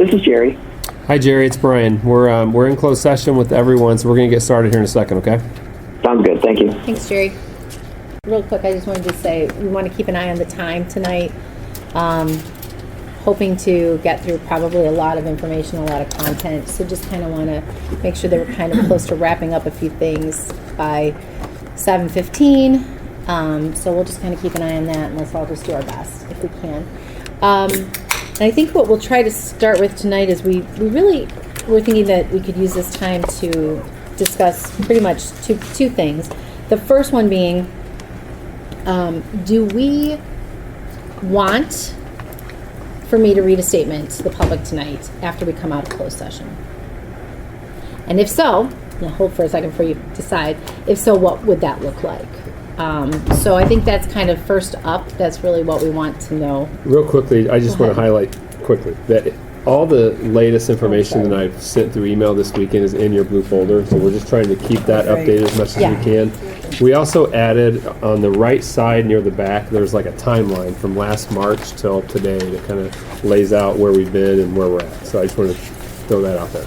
This is Jerry. Hi, Jerry. It's Brian. We're in closed session with everyone, so we're going to get started here in a second, okay? Sounds good. Thank you. Thanks, Jerry. Real quick, I just wanted to say we want to keep an eye on the time tonight. Hoping to get through probably a lot of information, a lot of content. So just kind of want to make sure that we're kind of close to wrapping up a few things by 7:15. So we'll just kind of keep an eye on that, and let's all just do our best if we can. And I think what we'll try to start with tonight is we're thinking that we could use this time to discuss pretty much two things. The first one being, do we want for me to read a statement to the public tonight after we come out of closed session? And if so, now hold for a second before you decide, if so, what would that look like? So I think that's kind of first up. That's really what we want to know. Real quickly, I just want to highlight quickly that all the latest information that I've sent through email this weekend is in your blue folder, so we're just trying to keep that updated as much as we can. We also added on the right side near the back, there's like a timeline from last March till today that kind of lays out where we've been and where we're at. So I just wanted to throw that out there.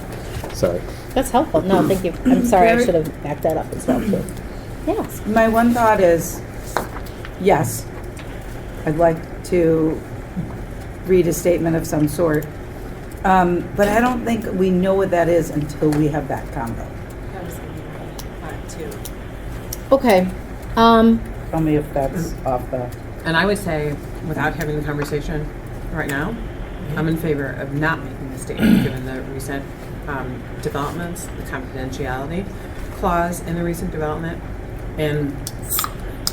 Sorry. That's helpful. No, thank you. I'm sorry, I should have backed that up as well, too. Yes. My one thought is, yes, I'd like to read a statement of some sort, but I don't think we know what that is until we have that combo. Okay. Tell me if that's off the... And I would say, without having the conversation right now, I'm in favor of not making the statement, given the recent developments, the confidentiality clause in the recent development, and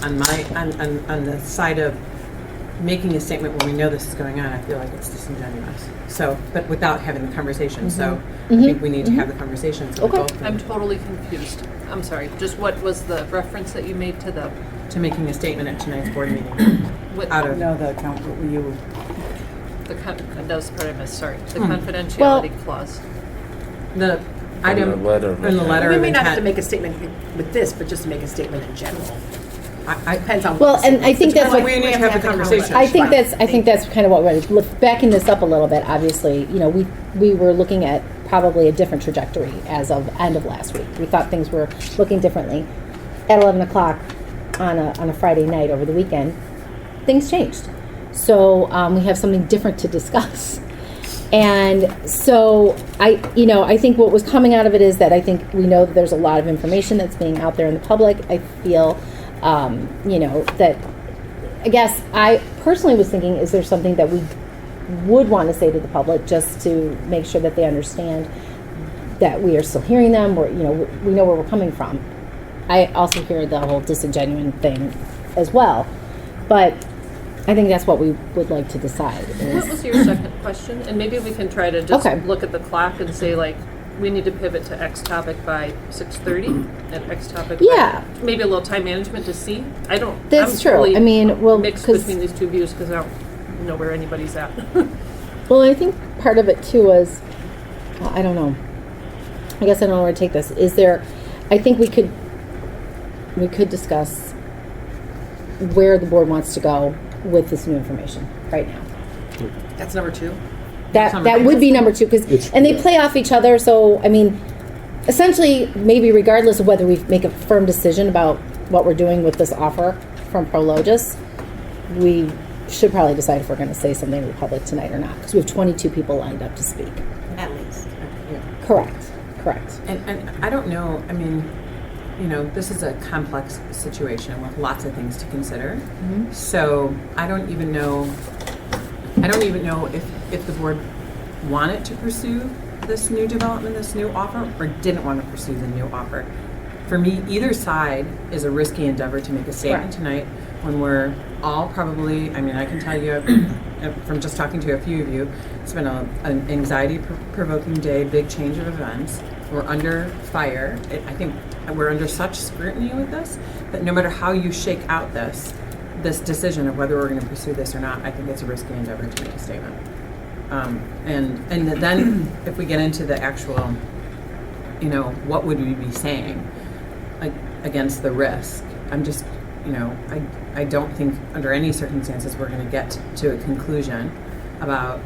on the side of making a statement when we know this is going on, I feel like it's disingenuous. So, but without having the conversation, so I think we need to have the conversation. So Okay. I'm totally confused. I'm sorry. Just what was the reference that you made to the making a statement at tonight's board meeting? out of No, the account, you... that was the part I missed. Sorry, the confidentiality clause. The item in the letter We of may not have to intent. make a statement with this, but just to make a statement in general. I Depends on. Well, and I think that's what we need to have the conversation. I think that's kind of what we're backing this up a little bit. Obviously, you know, we were looking at probably a different trajectory as of end of last week. We thought things were looking differently. At 11 o'clock on a Friday night over the weekend, things changed. So we have something different to discuss. And so I think what was coming out of it is that I think we know that there's a lot of information that's being out there in the public. I feel, that I guess I personally was thinking, is there something that we would want to say to the public just to make sure that they understand that we are still hearing them, or, we know where we're coming from. I also hear the whole disingenuine thing as well. But I think that's what we would like to decide. What was your second question? And maybe we can try to just Okay. look at the clock and say, like, we need to pivot to X topic by 6:30 and X topic. Yeah. Maybe a little time management to see. That's I'm true. Totally I mean, well, mixed between these two views because I don't know where anybody's at. Well, I think part of it too was, I don't know. I guess I don't know where to take this. I think we could discuss where the board wants to go with this new information right now. That's number 2. That would be number 2, and they play off each other. So I mean, essentially, maybe regardless of whether we make a firm decision about what we're doing with this offer from Prologis, we should probably decide if we're going to say something to the public tonight or not, because we have 22 people lined up to speak. At least. Correct. And I don't know, I mean, this is a complex situation with lots of things to consider. Mm-hmm. So I don't even know if the board wanted to pursue this new development, this new offer, or didn't want to pursue the new offer. For me, either side is a risky endeavor to make a statement tonight when we're all probably, I can tell you from just talking to a few of you, it's been an anxiety-provoking day, big change of events. We're under fire. I think we're under such scrutiny with this that no matter how you shake out this decision of whether we're going to pursue this or not, I think it's a risky endeavor to make a statement. And then if we get into the actual, what would we be saying against the risk? I'm just, I don't think under any circumstances we're going to get to a conclusion about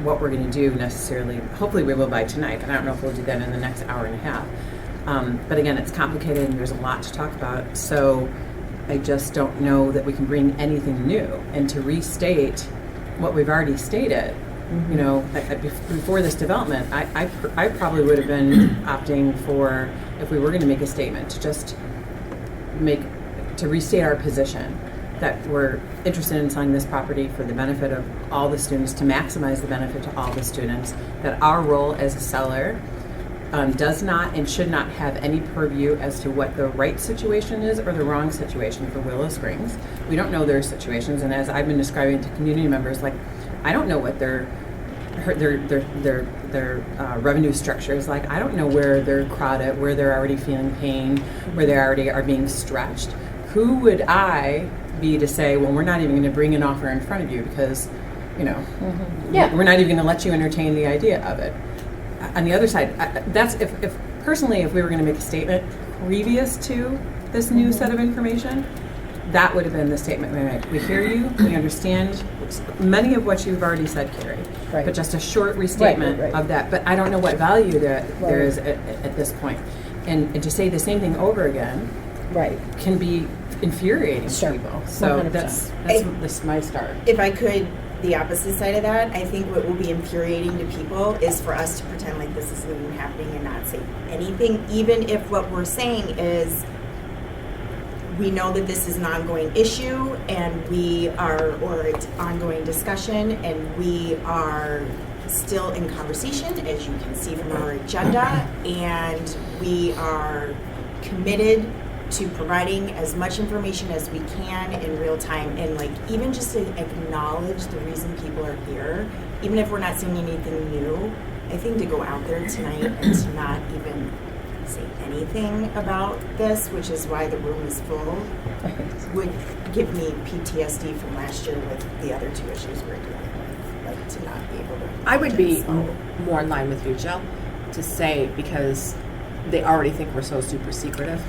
what we're going to do necessarily. Hopefully we will by tonight, but I don't know if we'll do that in the next hour and a half. But again, it's complicated and there's a lot to talk about. So I just don't know that we can bring anything new. And to restate what we've already stated, you know, before this development, I probably would have been opting for, if we were going to make a statement, to just to restate our position that we're interested in selling this property for the benefit of all the students, to maximize the benefit to all the students, that our role as a seller does not and should not have any purview as to what the right situation is or the wrong situation for Willow Springs. We don't know their situations, and as I've been describing to community members, like, I don't know what their revenue structure is like. I don't know where they're crowded, where they're already feeling pain, where they already are being stretched. Who would I be to say, well, we're not even going to bring an offer in front of you because, you know, we're not even going to let you entertain the idea of it. On the other side, that's if personally, if we were going to make a statement previous to this new set of information, that would have been the statement we made. We hear you, we understand many of what you've already said, Carrie, but just a short restatement of that. But I don't know what value there is at this point. And to say the same thing over again can be infuriating to people. So 100%. that's my start. If I could, the opposite side of that, I think what will be infuriating to people is for us to pretend like this isn't even happening and not say anything, even if what we're saying is we know that this is an ongoing issue and or it's ongoing discussion, and we are still in conversation, as you can see from our agenda, and we are committed to providing as much information as we can in real time, and like even just to acknowledge the reason people are here, even if we're not saying anything new. I think to go out there tonight and to not even say anything about this, which is why the room is full, would give me PTSD from last year with the other two issues we're dealing with. Like, to not be able to. I would be more in line with you, Jill, to say, because they already think we're so super secretive.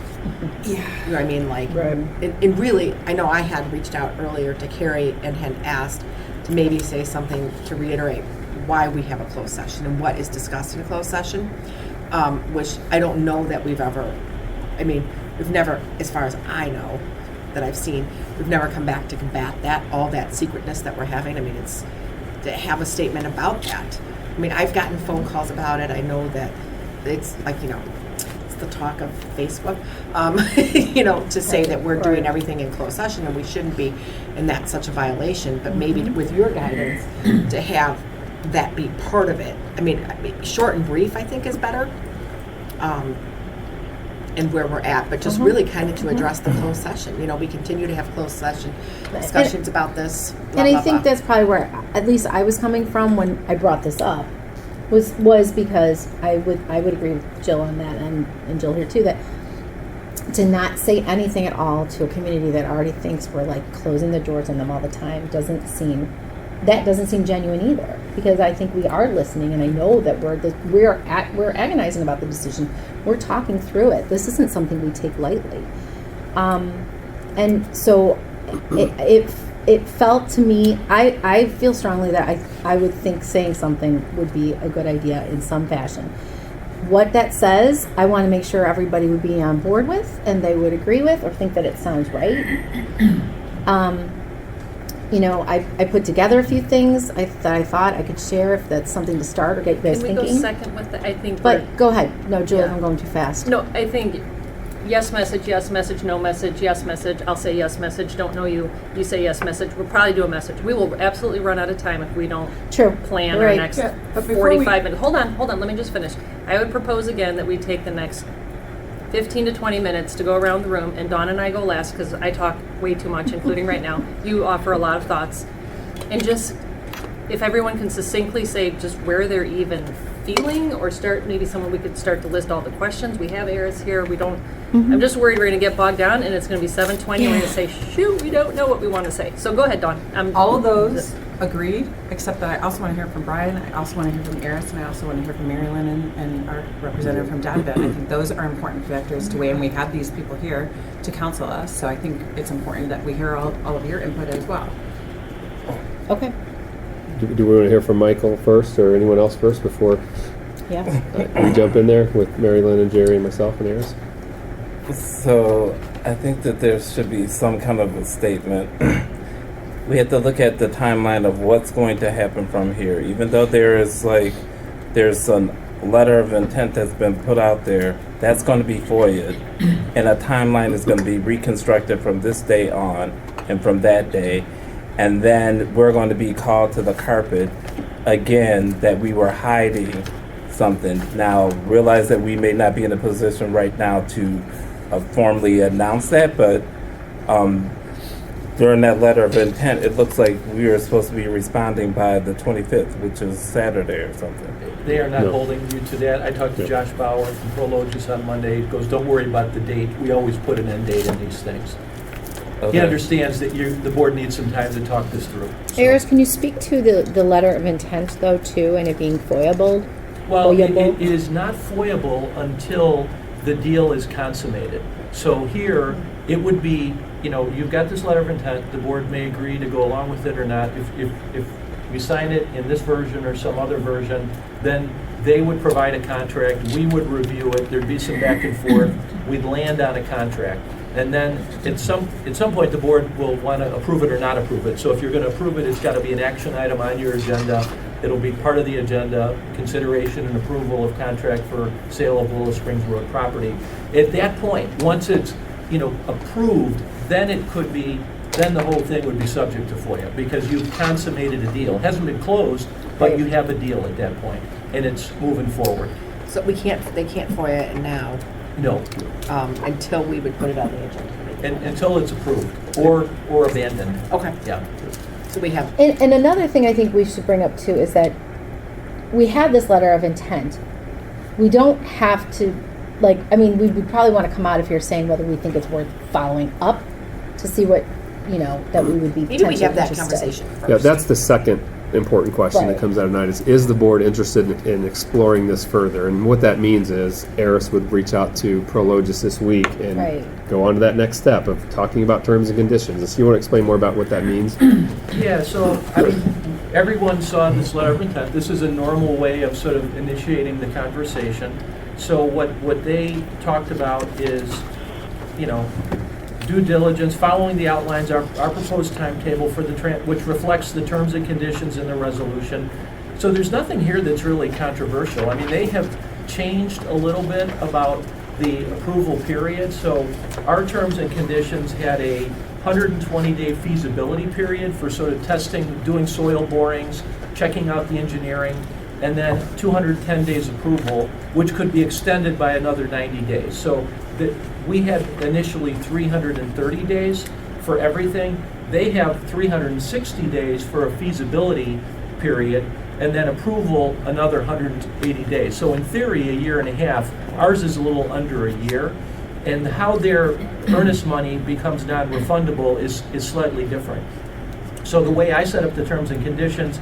Yeah. You know what I mean? Like, and really, I know I had reached out earlier to Carrie and had asked to maybe say something to reiterate why we have a closed session and what is discussed in a closed session, which I don't know that we've ever, I mean, we've never, as far as I know, that I've seen, we've never come back to combat that, all that secretness that we're having. I mean, it's to have a statement about that. I mean, I've gotten phone calls about it. I know that it's like, you know, it's the talk of Facebook, you know, to say that we're doing everything in closed session and we shouldn't be, and that's such a violation. But maybe with your guidance, to have that be part of it. I mean, short and brief, I think, is better. And where we're at, but just really kind of to address the closed session. You know, we continue to have closed session discussions about this. Blah, And I blah, think blah. that's probably where, at least I was coming from when I brought this up, was because I would agree with Jill on that, and Jill here too, that to not say anything at all to a community that already thinks we're like closing the doors on them all the time doesn't seem genuine either. Because I think we are listening, and I know that we're agonizing about the decision. We're talking through it. This isn't something we take lightly, and so it felt to me. I feel strongly that I would think saying something would be a good idea in some fashion. What that says, I want to make sure everybody would be on board with, and they would agree with, or think that it sounds right. You know, I put together a few things that I thought I could share if that's something to start or get you guys Can we thinking. go second with the, I think. But go ahead. No, Julie, Yeah. I'm going too fast. No, I think yes message, no message, yes message. I'll say yes message. Don't know you. You say yes message. We'll probably do a message. We will absolutely run out of time if we don't True. plan Right. our next Yeah, but before 45 minutes. Hold on. Let me just finish. I would propose again that we take the next 15 to 20 minutes to go around the room, and Dawn and I go last because I talk way too much, including right now. You offer a lot of thoughts. And just, if everyone can succinctly say just where they're even feeling, or start, maybe we could start to list all the questions. We have Eris here. We don't, I'm just worried we're going to get bogged down and it's going to be 7:20 and we're going to say, shoot, we don't know what we want to say. So go ahead, Dawn. All of those agreed, except that I also want to hear from Brian, I also want to hear from Eris, and I also want to hear from Mary Lynn and our representative from Dottabed. I think those are important factors to weigh, and we have these people here to counsel us, so I think it's important that we hear all of your input as well. Okay. Do we want to hear from Michael first or anyone else first before Yeah. we jump in there with Mary Lynn and Jerry and myself and Eris? So I think that there should be some kind of a statement. We have to look at the timeline of what's going to happen from here. Even though there's a letter of intent that's been put out there, that's going to be FOIA'd, and a timeline is going to be reconstructed from this day on and from that day, and then we're going to be called to the carpet again that we were hiding something. Now, realize that we may not be in a position right now to formally announce that, but during that letter of intent, it looks like we were supposed to be responding by the 25th, which is Saturday or something. They are not No. holding you to that. I talked to Josh Bauer from Prologis on Monday. He goes, don't worry about the date. We always put an end date in these things. He Okay. understands that the board needs some time to talk this through. So- Eris, can you speak to the letter of intent though too, and it being foiable? Well, it Foiable? is not foiable until the deal is consummated. So here, it would be, you've got this letter of intent, the board may agree to go along with it or not. If we sign it in this version or some other version, then they would provide a contract, we would review it, there'd be some back and forth, we'd land on a contract. And then at some point, the board will want to approve it or not approve it. So if you're going to approve it, it's got to be an action item on your agenda. It'll be part of the agenda, consideration and approval of contract for sale of Willow Springs Road property. At that point, once it's, approved, then then the whole thing would be subject to FOIA because you've consummated a deal. It hasn't been closed, but you have a deal at that point, and it's moving forward. So they can't FOIA it now No, until we would put it on the agenda. until it's approved or abandoned. Okay, Yeah. so we have, And another thing I think we should bring up too is that we have this letter of intent. We don't have to, we would probably want to come out of here saying whether we think it's worth following up to see what, that we would be maybe we potentially have that interested. conversation first. Yeah, that's the second important question that Right. comes out of night is the board interested in exploring this further? And what that means is Eris would reach out to Prologis this week and Right. go on to that next step of talking about terms and conditions. So you want to explain more about what that means? Yeah, so, everyone saw this letter of intent. This is a normal way of sort of initiating the conversation. So what they talked about is, due diligence, following the outlines, our proposed timetable for which reflects the terms and conditions in the resolution. So there's nothing here that's really controversial. I mean, they have changed a little bit about the approval period. So our terms and conditions had a 120-day feasibility period for sort of testing, doing soil borings, checking out the engineering, and then 210 days approval, which could be extended by another 90 days. So we had initially 330 days for everything. They have 360 days for a feasibility period, and then approval another 180 days. So in theory, a year and a half. Ours is a little under a year. And how their earnest money becomes non-refundable is slightly different. So the way I set up the terms and conditions,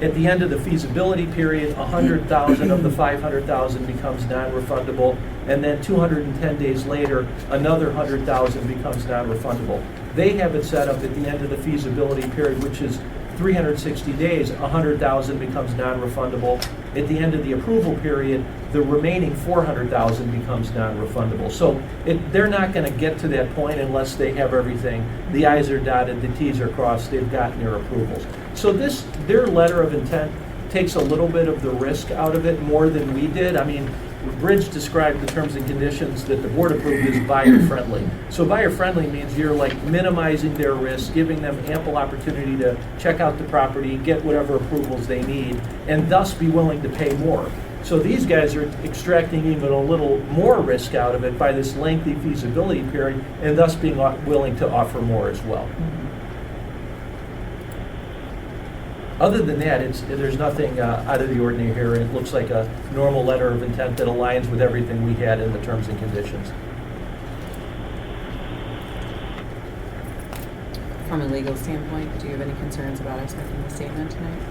at the end of the feasibility period, 100,000 of the 500,000 becomes non-refundable, and then 210 days later, another 100,000 becomes non-refundable. They have it set up at the end of the feasibility period, which is 360 days, 100,000 becomes non-refundable. At the end of the approval period, the remaining 400,000 becomes non-refundable. So they're not going to get to that point unless they have everything. The I's are dotted, the T's are crossed, they've gotten their approvals. So their letter of intent takes a little bit of the risk out of it, more than we did. I mean, Bridge described the terms and conditions that the board approved as buyer-friendly. So buyer-friendly means you're minimizing their risk, giving them ample opportunity to check out the property, get whatever approvals they need, and thus be willing to pay more. So these guys are extracting even a little more risk out of it by this lengthy feasibility period, and thus being willing to offer more as well. Other than that, there's nothing out of the ordinary here. It looks like a normal letter of intent that aligns with everything we had in the terms and conditions. From a legal standpoint, do you have any concerns about us making a statement tonight?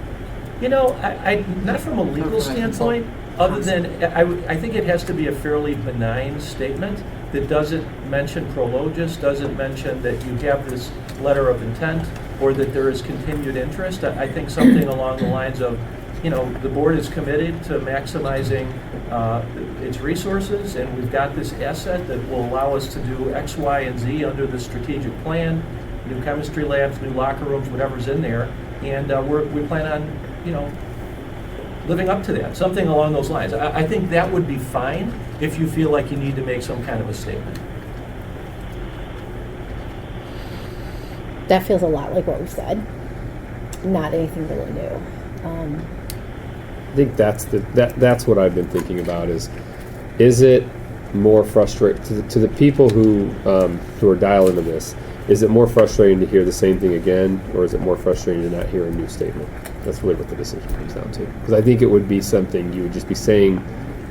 I not from a legal standpoint, other than I think it has to be a fairly benign statement that doesn't mention Prologis, doesn't mention that you have this letter of intent. or that there is continued interest. I think something along the lines of, the board is committed to maximizing its resources, and we've got this asset that will allow us to do X, Y, and Z under the strategic plan, new chemistry labs, new locker rooms, whatever's in there, and we plan on, living up to that, something along those lines. I think that would be fine if you feel like you need to make some kind of a statement. That feels a lot like what we've said. Not anything really new. I think that's what I've been thinking about is it more frustrating to the people who are dialed into this? Is it more frustrating to hear the same thing again, or is it more frustrating to not hear a new statement? That's really what the decision comes down to. Because I think it would be something you would just be saying,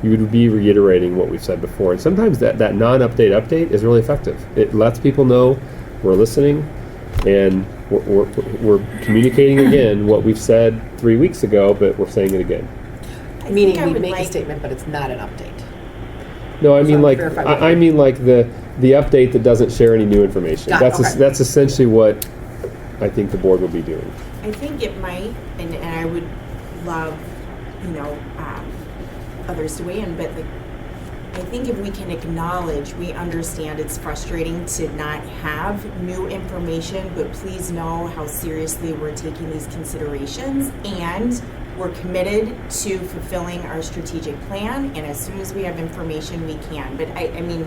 you would be reiterating what we've said before. And sometimes that non-update update is really effective. It lets people know we're listening, and we're communicating again what we've said 3 weeks ago, but we're saying it again. Meaning we make a statement, but it's not an update. No, I mean like verify I mean like the update that doesn't share any new information. Got it, okay. That's essentially what I think the board will be doing. I think it might, and I would love, others to weigh in, but I think if we can acknowledge, we understand it's frustrating to not have new information, but please know how seriously we're taking these considerations, and we're committed to fulfilling our strategic plan, and as soon as we have information, we can. But I mean,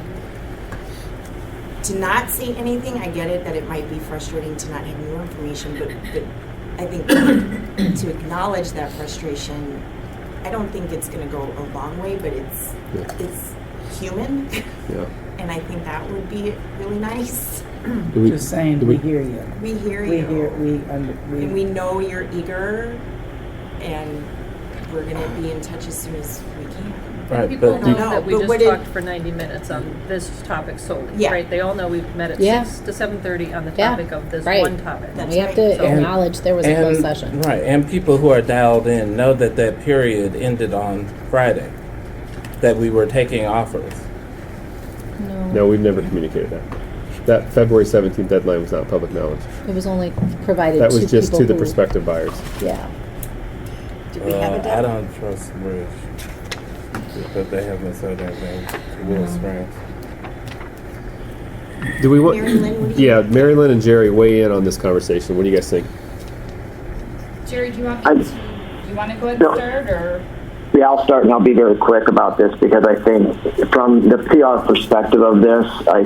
to not say anything, I get it that it might be frustrating to not have new information, but I think to acknowledge that frustration, I don't think it's going to go a long way, but it's human, Yeah. and I think that would be really nice. Just saying, we hear you. We hear you. And we know you're eager, and we're going to be in touch as soon as we can. Right, People but know you- that we but just what did- talked for 90 minutes on this topic solely, Yeah. right? They all know we've met at Yeah. 6 to 7:30 on the Yeah, topic of this right. one topic. That's We have right. to So- acknowledge there was a closed session. Right, and people who are dialed in know that that period ended on Friday, that we were taking offers. No, we've never communicated that. That February 17th deadline was not public knowledge. It was only provided That to was just people to the who- prospective buyers. Yeah. Did we have a I deadline? don't trust Bridge, because they haven't said anything to Willow Springs. Do we want? Mary Lynn, what do you Yeah, Mary Lynn and Jerry weigh in on this conversation. What do you guys think? Jerry, do you want I- me to, do you want to go ahead No. and start, or? Yeah, I'll start, and I'll be very quick about this because I think from the PR perspective of this,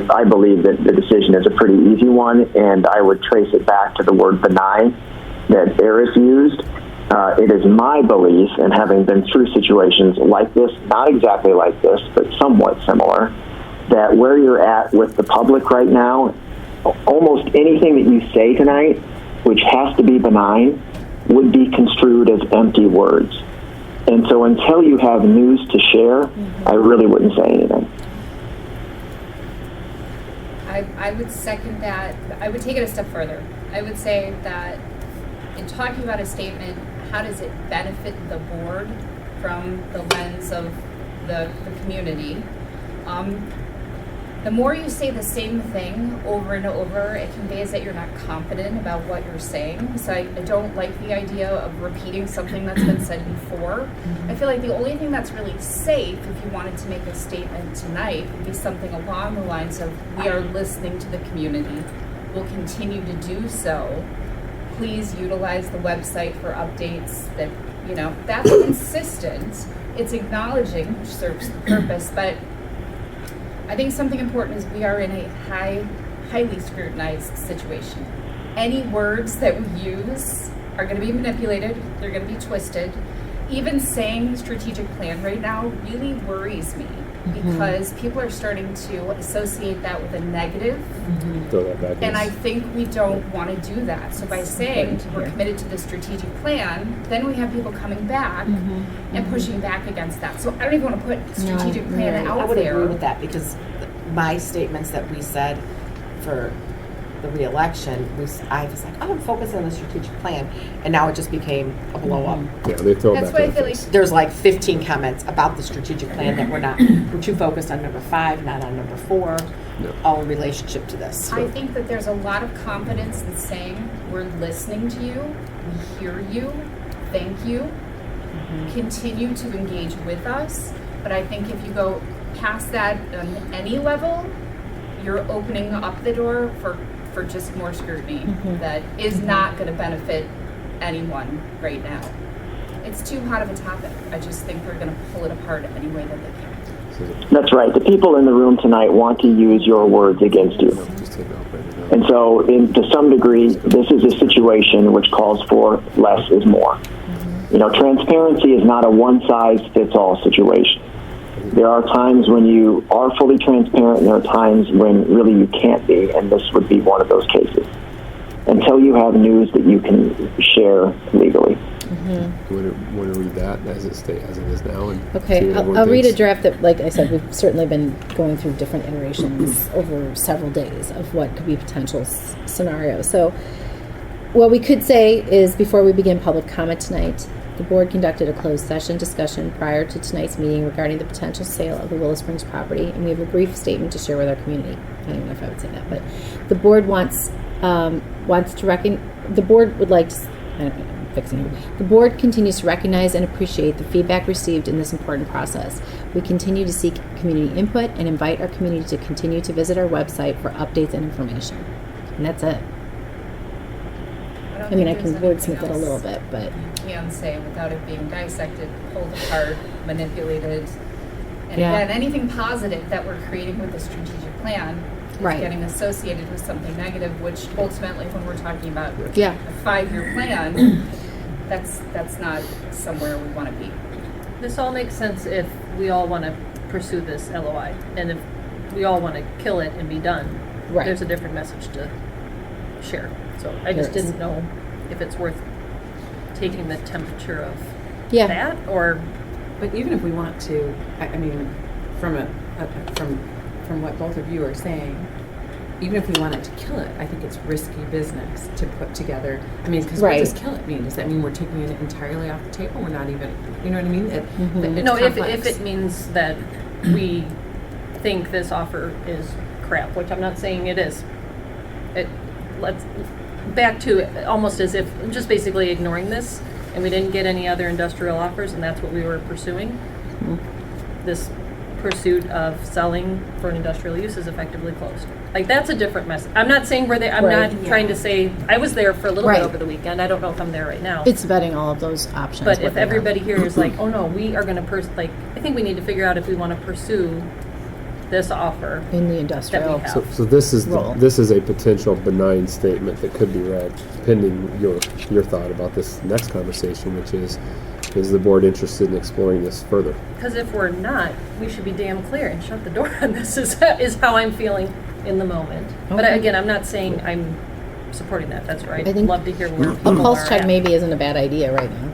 I believe that the decision is a pretty easy one, and I would trace it back to the word benign that Eris used. It is my belief, and having been through situations like this, not exactly like this, but somewhat similar, that where you're at with the public right now, almost anything that you say tonight, which has to be benign, would be construed as empty words. And so until you have news to share, I really wouldn't say anything. I would second that. I would take it a step further. I would say that in talking about a statement, how does it benefit the board from the lens of the community? The more you say the same thing over and over, it conveys that you're not confident about what you're saying. So I don't like the idea of repeating something that's been said before. I feel like the only thing that's really safe, if you wanted to make a statement tonight, would be something along the lines of, we are listening to the community. We'll continue to do so. Please utilize the website for updates that, that's consistent. It's acknowledging, which serves the purpose, but I think something important is we are in a highly scrutinized situation. Any words that we use are going to be manipulated. They're going to be twisted. Even saying strategic plan right now really worries me because people are starting to associate that with a negative. Throw that back. And I think we don't want to do that. So by saying we're committed to the strategic plan, then we have people coming back and pushing back against that. So I don't even want to put strategic plan out I would there. agree with that because my statements that we said for the re-election, I was like, I'm focusing on the strategic plan, and now it just became a blow up. Yeah, they throw it That's back. why I in the feel face. like There's like 15 comments about the strategic plan that we're too focused on number 5, not on number 4. all in relationship to this. I think that there's a lot of confidence in saying we're listening to you, we hear you, thank you, continue to engage with us. But I think if you go past that on any level, you're opening up the door for just more scrutiny that is not going to benefit anyone right now. It's too hot of a topic. I just think they're going to pull it apart any way that they can. That's right. The people in the room tonight want to use your words against you. And so, to some degree, this is a situation which calls for less is more. You know, transparency is not a one-size-fits-all situation. There are times when you are fully transparent, and there are times when really you can't be, and this would be one of those cases. Until you have news that you can share legally. You want to read that as it is now? And see Okay, what everyone I'll read a thinks? draft that, like I said, we've certainly been going through different iterations over several days of what could be potential scenarios. So what we could say is, before we begin public comment tonight, the board conducted a closed session discussion prior to tonight's meeting regarding the potential sale of the Willow Springs property, and we have a brief statement to share with our community. I don't even know if I would say that, but the board wants to the board would like to, I don't know, I'm fixing it. The board continues to recognize and appreciate the feedback received in this important process. We continue to seek community input and invite our community to continue to visit our website for updates and information. And that's it. I mean, I can wordsmith it a little bit, but You can say without it being dissected, pulled apart, manipulated. And Yeah. again, anything positive that we're creating with the strategic plan is Right. getting associated with something negative, which ultimately, when we're talking about yeah. a 5-year plan, that's not somewhere we want to be. This all makes sense if we all want to pursue this LOI, and if we all want to kill it and be done. Right. There's a different message to share. So I just There is. didn't know if it's worth taking the temperature of Yeah. that, or But even if we want to, I mean, from what both of you are saying, even if we wanted to kill it, I think it's risky business to put together. I mean, because Right. what does kill it mean? Does that mean we're taking it entirely off the table? We're not even, you know what I mean? It's no, if complex. it means that we think this offer is crap, which I'm not saying it is. Let's back to it, almost as if just basically ignoring this, and we didn't get any other industrial offers, and that's what we were pursuing. This pursuit of selling for an industrial use is effectively closed. Like, that's a different message. I'm not saying we're there. I'm Right. not trying to say I was there for a little Right. bit over the weekend. I don't know if I'm there right now. It's vetting all of those options. But what if they have. everybody here is like, oh no, we are going to I think we need to figure out if we want to pursue this offer in the that industrial, we have. So this is Roll. this is a potential benign statement that could be read, pending your thought about this next conversation, which is the board interested in exploring this further? Because if we're not, we should be damn clear and shut the door on this. Is how I'm feeling in the moment. But Okay. again, I'm not saying I'm supporting that. That's right. I I'd think love to hear where a people pulse are check at. maybe isn't a bad idea right now.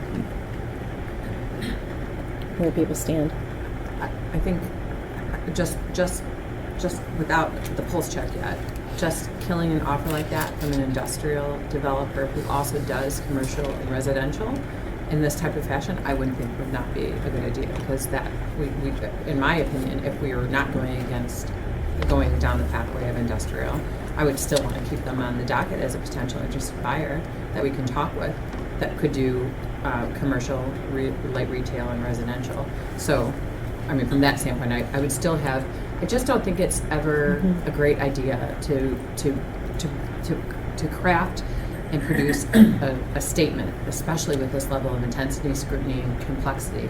Where people stand. I think just without the pulse check yet, just killing an offer like that from an industrial developer who also does commercial and residential in this type of fashion, I wouldn't think would not be a good idea, because that we in my opinion, if we were not going down the pathway of industrial, I would still want to keep them on the docket as a potential interested buyer that we can talk with that could do commercial, light retail, and residential. So, I mean, from that standpoint, I would still have. I just don't think it's ever a great idea to craft and produce a statement, especially with this level of intensity, scrutiny, and complexity,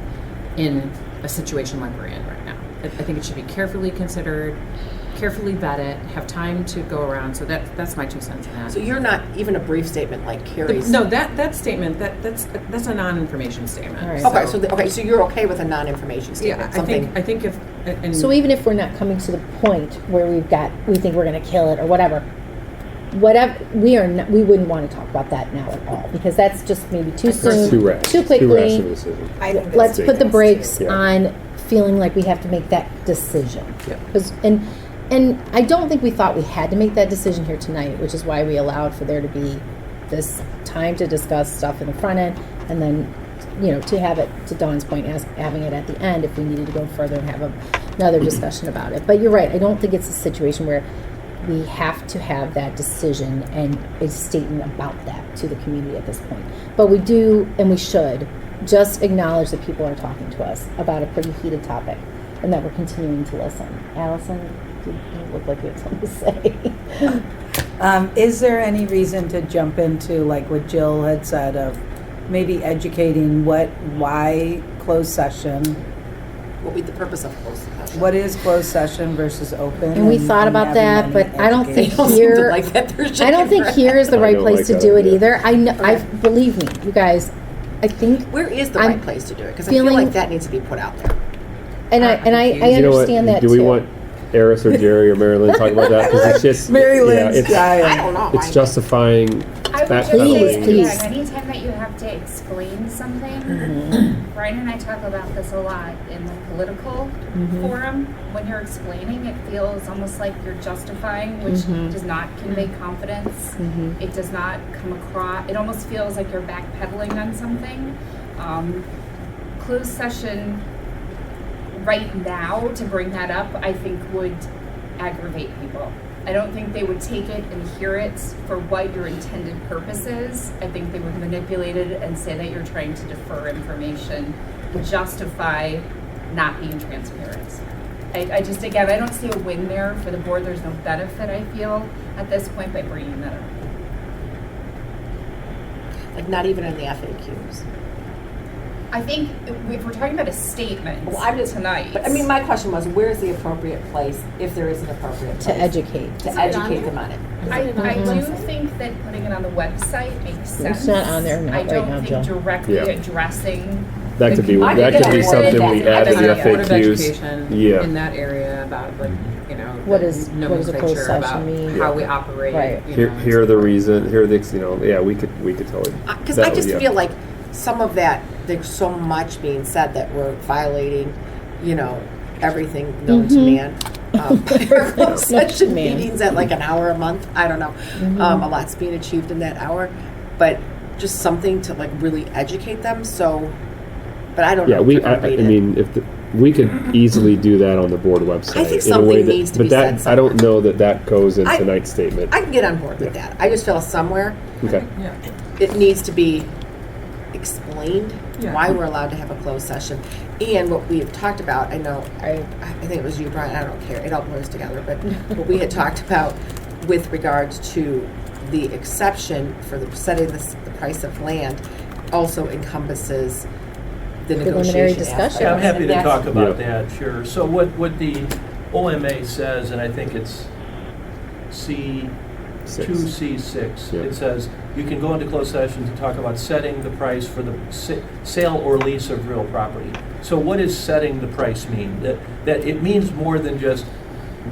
in a situation like we're in right now. I think it should be carefully considered, carefully vetted, have time to go around. So that's my 2 cents on that. So you're not even a brief statement like Carrie's. No, that statement that's a non-information statement. All right. Okay, so you're okay with a non-information Yeah, statement? I think if and So even if we're not coming to the point where we think we're going to kill it or whatever, we wouldn't want to talk about that now at all, because that's just maybe too soon, Too rash. too Too rash of a quickly. decision. I think Let's that's put the best, brakes too. Yeah. on feeling like we have to make that decision. Yeah. And I don't think we thought we had to make that decision here tonight, which is why we allowed for there to be this time to discuss stuff in the front end, and then, to have it, to Dawn's point, having it at the end if we needed to go further and have another discussion about it. But you're right. I don't think it's a situation where we have to have that decision and a statement about that to the community at this point. But we do, and we should, just acknowledge that people are talking to us about a pretty heated topic and that we're continuing to listen. Allison, you look like you have something to say. Is there any reason to jump into, like what Jill had said, of maybe educating why closed session? What would be the purpose of closed session? What is closed session versus open? And we thought about having that, any but I don't think education. here. Like that. There's I don't think here is the I right don't place like to that do it idea. either. I know. I believe me, you guys. I think. Where is the I'm right place to do it? Because I feel feeling- like that needs to be put out there. And I You know what? understand that Do too. we want Eris or Jerry or Mary Lynn talking about that? Because it's just Mary yeah, Lynn's it's, dying. I don't know. it's justifying I would just Please, say, please. yeah, anytime that you have to explain something, Brian and I talk about this a lot in the political forum. When you're explaining, it feels almost like you're justifying, which does not convey confidence. It does not come across, it almost feels like you're backpedaling on something. Closed session right now, to bring that up, I think would aggravate people. I don't think they would take it and hear it for what your intended purpose is. I think they would manipulate it and say that you're trying to defer information, justify not being transparent. I just, again, I don't see a win there for the board. There's no benefit, I feel, at this point by bringing that up. Like not even in the FAQs. I think if we're talking about a statement Well, I'm just tonight. But I mean, my question was, where's the appropriate place, if there is an appropriate place, to educate. to educate them on it? I do think that putting it on the website makes sense. It's not on there now, I right don't now, think Jill. directly Yeah. addressing. that could be I could get on board something with we that. add to the Board of FAQs. Education Yeah. in that area about like, you know, What the is- what does a closed nomenclature session about mean? how we operate. Right. You Here, know, here are the reason. Here are the yeah. We could totally. Because that I would- just yeah. feel like some of that, there's so much being said that we're violating, you know, everything known to man. By our closed session man. meetings at like an hour a month. I don't know. A lot's being achieved in that hour, but just something to like really educate them. So, but I don't Yeah, know. we. if they're I gonna read mean, it. we could easily do that on the board website. I think in a way something that, needs to but be that, said I don't know that goes in tonight's statement. I can get on board with Yeah. that. I just feel somewhere Okay. Yeah. it needs to be explained Yeah. why we're allowed to have a closed session. And what we have talked about, I know, I think it was you, Brian, I don't care, it all blurs together, but what we had talked about with regards to the exception for the setting the price of land also encompasses the Preliminary negotiation discussion. aspect. Yeah, I'm happy to That's- talk about Yeah. that, sure. So what the OMA says, and I think it's C2C6, Yeah. it says you can go into closed session to talk about setting the price for the sale or lease of real property. So what does setting the price mean? That it means more than just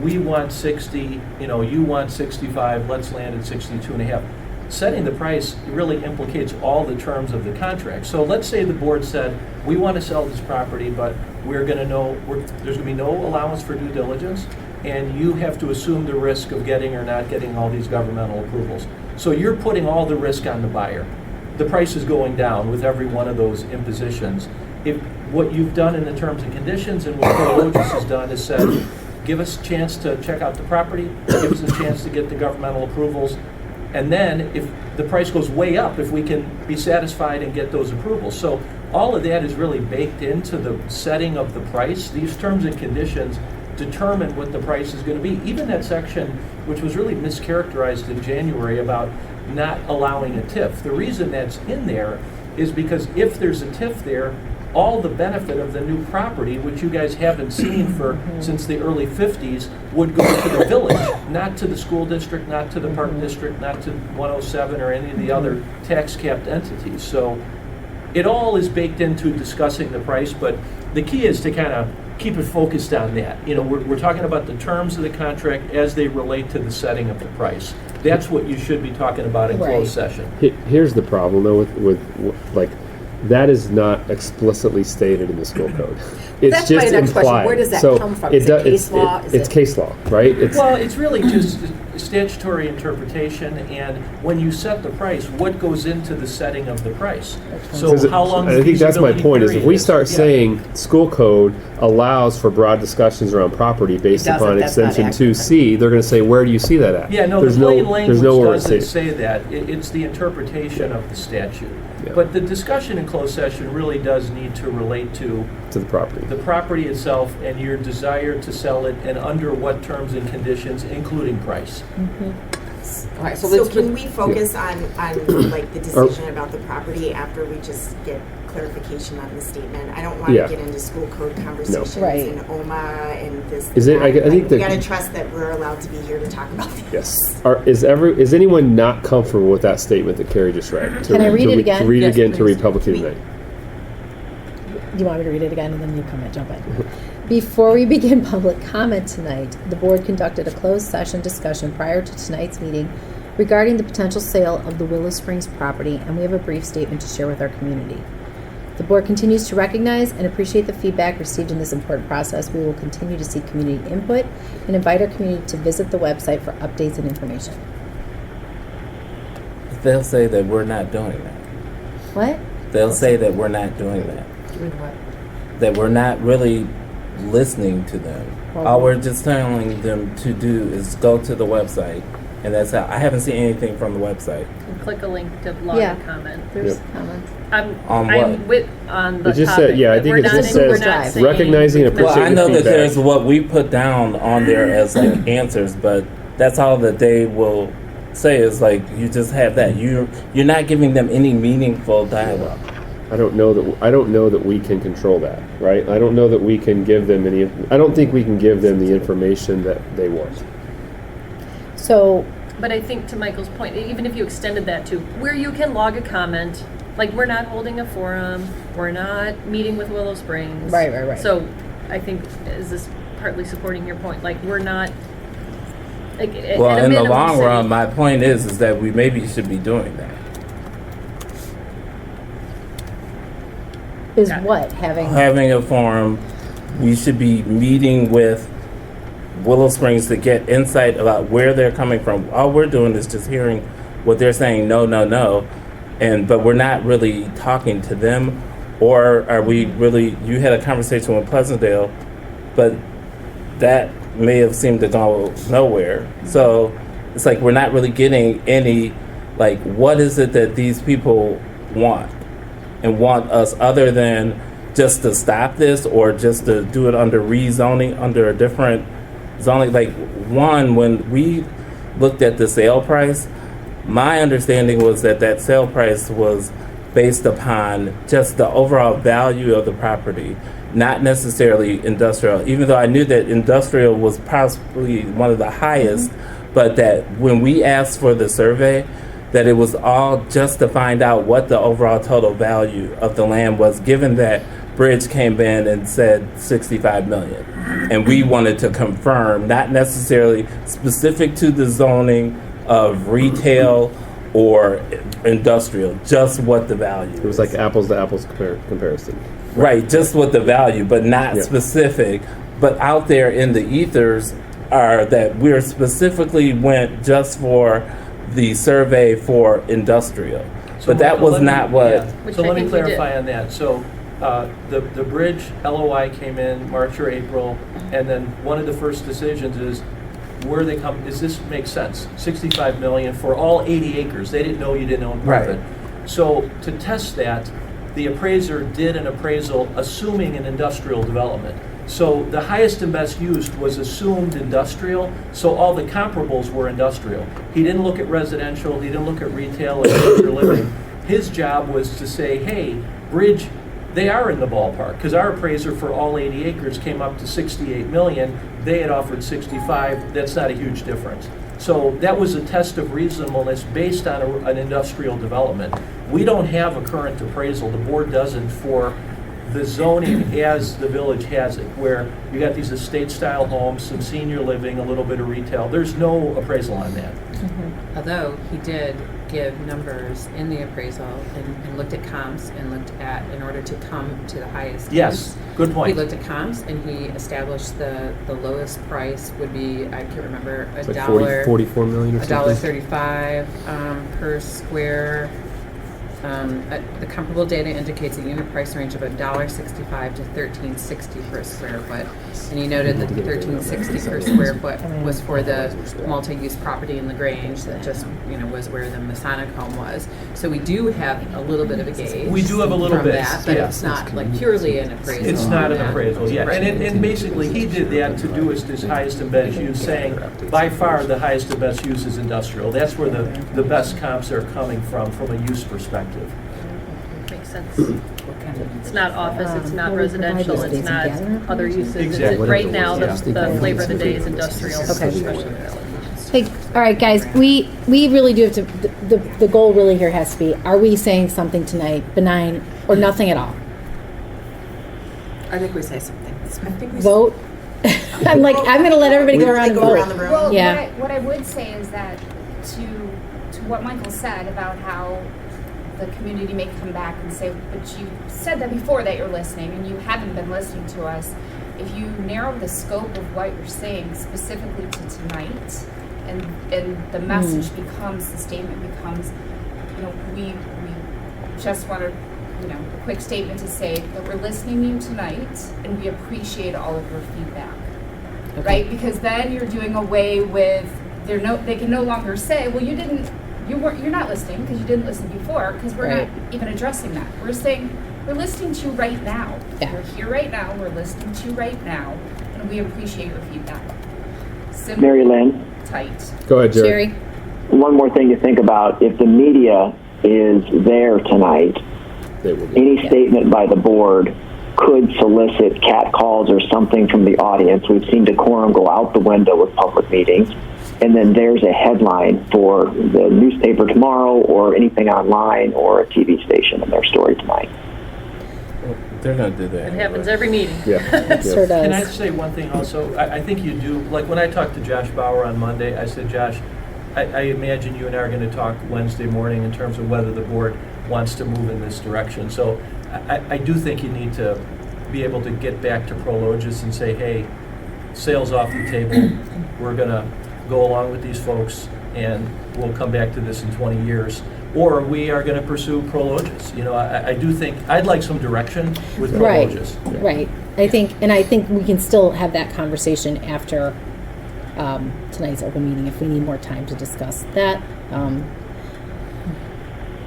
we want 60, you know, you want 65, let's land at 62 and a half. Setting the price really implicates all the terms of the contract. So let's say the board said, we want to sell this property, but we're going to know, there's going to be no allowance for due diligence, and you have to assume the risk of getting or not getting all these governmental approvals. So you're putting all the risk on the buyer. The price is going down with every one of those impositions. If what you've done in the terms and conditions and what Prologis has done is said, give us a chance to check out the property, give us a chance to get the governmental approvals, and then if the price goes way up, if we can be satisfied and get those approvals. So all of that is really baked into the setting of the price. These terms and conditions determine what the price is going to be. Even that section, which was really mischaracterized in January about not allowing a TIF. The reason that's in there is because if there's a TIF there, all the benefit of the new property, which you guys haven't seen for since the early 50s, would go to the village, not to the school district, not to the park district, not to 107 or any of the other tax-capped entities. So it all is baked into discussing the price, but the key is to kind of keep it focused on that. You know, we're talking about the terms of the contract as they relate to the setting of the price. That's what you should be talking about in closed session. Here's the problem, though, with like, that is not explicitly stated in the school code. It's That's just my next question. implied. Where does that So come from? Is it case law? Is It's it- case law, right? Well, it's really just statutory interpretation, and when you set the price, what goes into the setting of the price? So how long? I think that's my feasibility point. Is if period we start Yeah. saying school code allows for broad discussions around property based It doesn't, upon that's not extension accurate. 2C, they're going to say, where do you see that at? Yeah, no, there's the plain there's nowhere language to doesn't say that. It's the interpretation of the statute. Yeah. But the discussion in closed session really does need to relate to to the property. the property itself and your desire to sell it, and under what terms and conditions, including price. All right, so So let's can we focus on like the decision about the property after we just get clarification on the statement? I don't want Yeah. to get into school code conversations Right. and OMA and this. Is it- that. I think we that- gotta trust that we're allowed to be here to talk about this. Yes. Is anyone not comfortable with that statement that Carrie just read? Can I read it again? To read Yes, it again to please. read publicly tonight. Do you want me to read it again and then you come and jump in? Before we begin public comment tonight, the board conducted a closed session discussion prior to tonight's meeting regarding the potential sale of the Willow Springs property, and we have a brief statement to share with our community. The board continues to recognize and appreciate the feedback received in this important process. We will continue to seek community input and invite our community to visit the website for updates and information. They'll say that we're not doing that. What? They'll say that we're not doing that. doing what? That we're not really listening to them. All we're just telling them to do is go to the website, and that's how. I haven't seen anything from the website. And click a link to log Yeah. a comment. There's Yep. comments. On what? I'm with on the It just topic. said, yeah, I think We're it not just in- we're says not saying- recognizing and Well, I appreciating know the that feedback. there's what we put down on there as like answers, but that's all that they will say is like you just have that. You're not giving them any meaningful dialogue. I don't know that we can control that, right? I don't know that we can give them any. I don't think we can give them the information that they want. So, But I think to Michael's point, even if you extended that to where you can log a comment, like we're not holding a forum, we're not meeting with Willow Springs. Right. So I think, is this partly supporting your point? Like we're not, like Well, at a in the minimum, long city- run, my point is that we maybe should be doing that. is Got it. what? Having a forum, we should be meeting with Willow Springs to get insight about where they're coming from. All we're doing is just hearing what they're saying, no, but we're not really talking to them. Or are we really, you had a conversation with Pleasantdale, but that may have seemed to go nowhere. So it's like we're not really getting any, like, what is it that these people want and want us other than just to stop this or just to do it under rezoning, under a different zoning. Like, one, when we looked at the sale price, my understanding was that sale price was based upon just the overall value of the property, not necessarily industrial, even though I knew that industrial was possibly one of the highest, but that when we asked for the survey, that it was all just to find out what the overall total value of the land was, given that Bridge came in and said 65 million. And we wanted to confirm, not necessarily specific to the zoning of retail or industrial, just what the value It was like apples to apples comparison. Right, just what the value, but not Yeah. specific. But out there in the ethers are that we're specifically went just for the survey for industrial. So But that Michael, was let me- not what. yeah. Which So I let me think we did. clarify on that. So the bridge LOI came in March or April, and then one of the first decisions is where they come. Does this make sense? 65 million for all 80 acres. They didn't know you didn't own part of Right. it. So to test that, the appraiser did an appraisal assuming an industrial development. So the highest and best used was assumed industrial, so all the comparables were industrial. He didn't look at residential, he didn't look at retail and senior living. His job was to say, hey, Bridge, they are in the ballpark, because our appraiser for all 80 acres came up to 68 million. They had offered 65, that's not a huge difference. So that was a test of reasonableness based on an industrial development. We don't have a current appraisal, the board doesn't, for the zoning as the village has it, where you got these estate-style homes, some senior living, a little bit of retail. There's no appraisal on that. Although he did give numbers in the appraisal and looked at comps and looked at, in order to come to the highest. Yes, good point. He looked at comps and he established the lowest price would be, I can't remember, It's like 44 million or something. $1.35 per square. The comparable data indicates a unit price range of $1.65 to $13.60 per square foot. And he noted that the $13.60 per square foot was for the multi-use property in LaGrange that just, was where the Masonic home was. So we do have a little bit of a gauge. We do have a little from bit, that, but yeah. it's not like purely an appraisal. It's not on an that. appraisal, yeah. And basically, he did that to do his highest and best use, saying, by far, the highest and best use is industrial. That's where the best comps are coming from a use perspective. Makes sense. It's not office, it's not Well, we provide residential, those it's days not together. other uses. Exactly. Right now, Yeah. the flavor of the day is industrial. Okay. especially. Hey, all right, guys, we really do have to, the goal really here has to be, are we saying something tonight, benign, or nothing at all? I think we say something. I think we Vote? I'm going to let everybody go around and go around the vote. room. Well, Yeah. what I would say is that to what Michael said about how the community may come back and say, but you said that before that you're listening and you haven't been listening to us. If you narrow the scope of what you're saying specifically to tonight, and the message becomes, the statement becomes, we just want to, a quick statement to say that we're listening to you tonight and we appreciate all of your feedback. Okay. Right? Because then you're doing away with, they can no longer say, well, you're not listening because you didn't listen before, because we're Right. not even addressing that. We're saying, we're listening to you right now. Yeah. You're here right now, we're listening to you right now, and we appreciate your feedback. Simple, Mary Lynn, tight. Go ahead, Jerry. Jerry? one more thing to think about. If the media is there tonight, They will be. any statement by the board could solicit cat calls or something from the audience. We've seen decorum go out the window with public meetings. And then there's a headline for the newspaper tomorrow or anything online or a TV station in their story tonight. They're going to do that. It happens every meeting. Yeah. Sure does. Can I say one thing also? I think you do, like when I talked to Josh Bauer on Monday, I said, Josh, I imagine you and I are going to talk Wednesday morning in terms of whether the board wants to move in this direction. So I do think you need to be able to get back to Prologis and say, hey, sales off the table. We're going to go along with these folks and we'll come back to this in 20 years. Or we are going to pursue Prologis. I do think, I'd like some direction with Prologis. Right. I think we can still have that conversation after tonight's open meeting if we need more time to discuss that.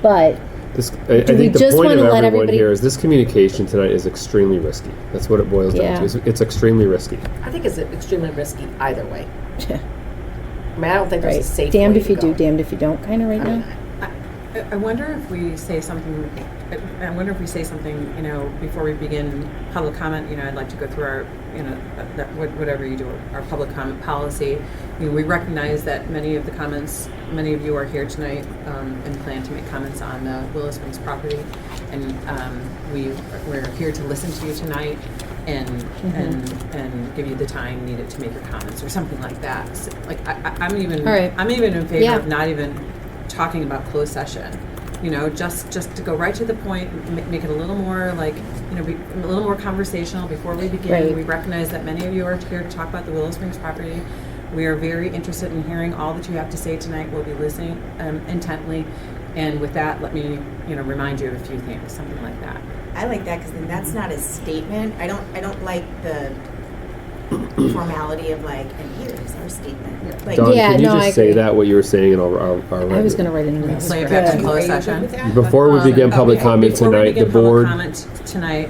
But I Do we think the just point of wanna let everyone everybody- here is this communication tonight is extremely risky. That's what it boils down Yeah. to. It's extremely risky. I think it's extremely risky either way. I mean, I don't think there's a right, safe damned way if to you go. do, damned if you don't, kind of right now. I wonder if we say something, before we begin public comment, I'd like to go through our, whatever you do, our public comment policy. We recognize that many of you are here tonight and plan to make comments on the Willow Springs property. And we're here to listen to you tonight and give you the time needed to make your comments or something like that. So, I'm even in favor Yeah. of not even talking about closed session. Just to go right to the point, make it a little more be a little more conversational before we begin. Right. We recognize that many of you are here to talk about the Willow Springs property. We are very interested in hearing all that you have to say tonight. We'll be listening intently. And with that, let me, remind you of a few things, something like that. I like that because then that's not a statement. I don't like the formality of and here's our statement. Like, Dawn, Yeah, can you no, I just say agree. that, what you were saying, and I'll I was going to write it in the Play it script. back to closed session. Before we begin public comment Before we tonight, the begin public board, comment tonight,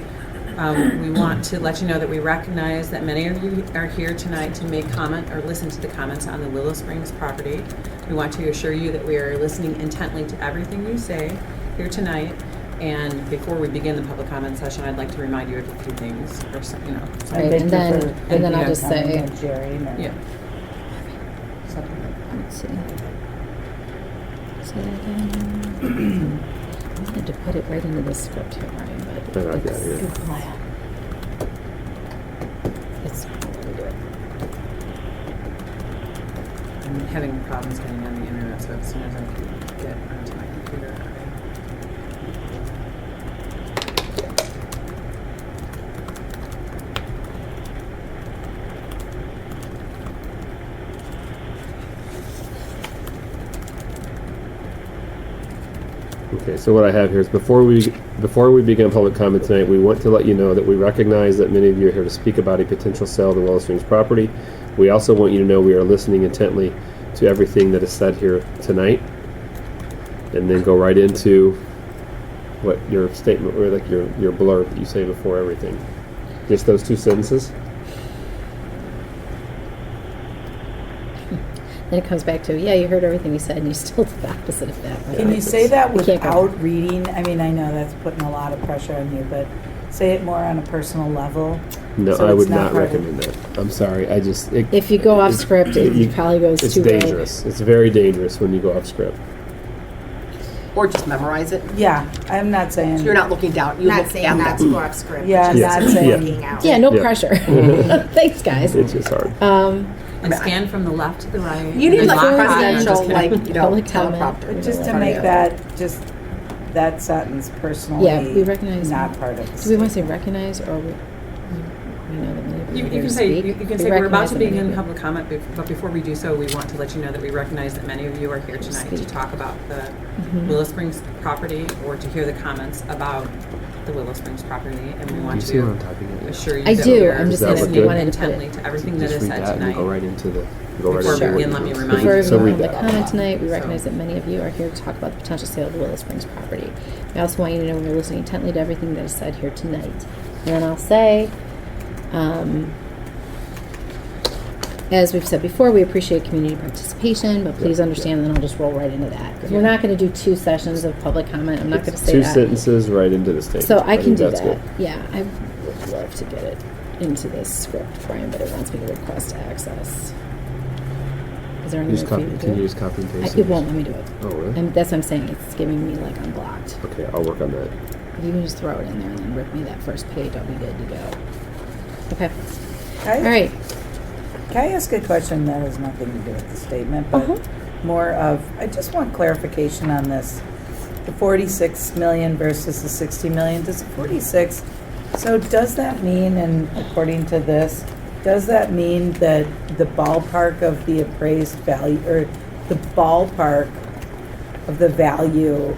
we want to let you know that we recognize that many of you are here tonight to make comment or listen to the comments on the Willow Springs property. We want to assure you that we are listening intently to everything you say here tonight. And before we begin the public comment session, I'd like to remind you of a few things, or Right, and then I'll just say, Yeah. let's see. Say that again. I had to put it right into the script here, Ryan, but I got it here. it's let me do it. I'm having problems getting on the internet, so as soon as I get onto my computer. Okay, so what I have here is before we begin public comment tonight, we want to let you know that we recognize that many of you are here to speak about a potential sale of the Willow Springs property. We also want you to know we are listening intently to everything that is said here tonight, and then go right into what your statement or like your blurb that you say before everything. Just those 2 sentences. Then it comes back to, yeah, you heard everything we said, and you still did the opposite of that. Can you say that You can't go without reading? I mean, I know that's putting a lot of pressure on you, but say it more on a personal level. No, so I it's would not part of- recommend that. I'm sorry. I just If you go off script, it probably goes it's too vague. dangerous. It's very dangerous when you go off script. Or just memorize it. Yeah, I'm not saying. So you're not looking down. You Not look saying at not them. to go off script. Yeah, but not just saying- looking out. Yeah, no Yeah. pressure. Thanks, guys. It's just hard. And scan from the left to the right. You need and like then a lock on. presidential, Just like, kidding. you know, Public comment. teleprompter. Just to Yeah. make that sentence personally Yeah, we recognize. not part of the Do we want to say statement. recognize, or we know that many of You are here can to say, speak? you can We say, we're about recognize to that many begin of you- public comment, but before we do so, we want to let you know that we recognize that many of you are here tonight to Speak. talk about the Mhm. Willow Springs property or to hear the comments about the Willow Springs property, and we Do want you see what I'm to typing in? assure you I that do, we are I'm just saying, listening I wanted to put it- intently to everything that Just is read said that and tonight. go right into the. Before into we what begin, you let me do. remind Before you. we So move read on to that. comment tonight, we So- recognize that many of you are here to talk about the potential sale of the Willow Springs property. I also want you to know we're listening intently to everything that is said here tonight. And then I'll say, as we've said before, we appreciate community participation, but please understand, then I'll just roll right into that. 'Cause we're not going to do 2 sessions of public comment. I'm not going to say 2 that. sentences right into the statement. So I can think do that's that. good. Yeah, I would love to get it into this script, Brian, but it wants me to request access. Is there any way Use for you copy, to can do you it? use copy and paste? It won't let me do it. Oh, really? And that's what I'm saying. It's giving me like unblocked. Okay, I'll work on that. If you can just throw it in there and then rip me that first page, I'll be good to go. Okay. Can All right. I ask a question that has nothing to do with the statement, but more of, I just want clarification on this. The 46 million versus the 60 million. Does the 46, so does that mean, and according to this, does that mean that the ballpark of the appraised value, or the ballpark of the value,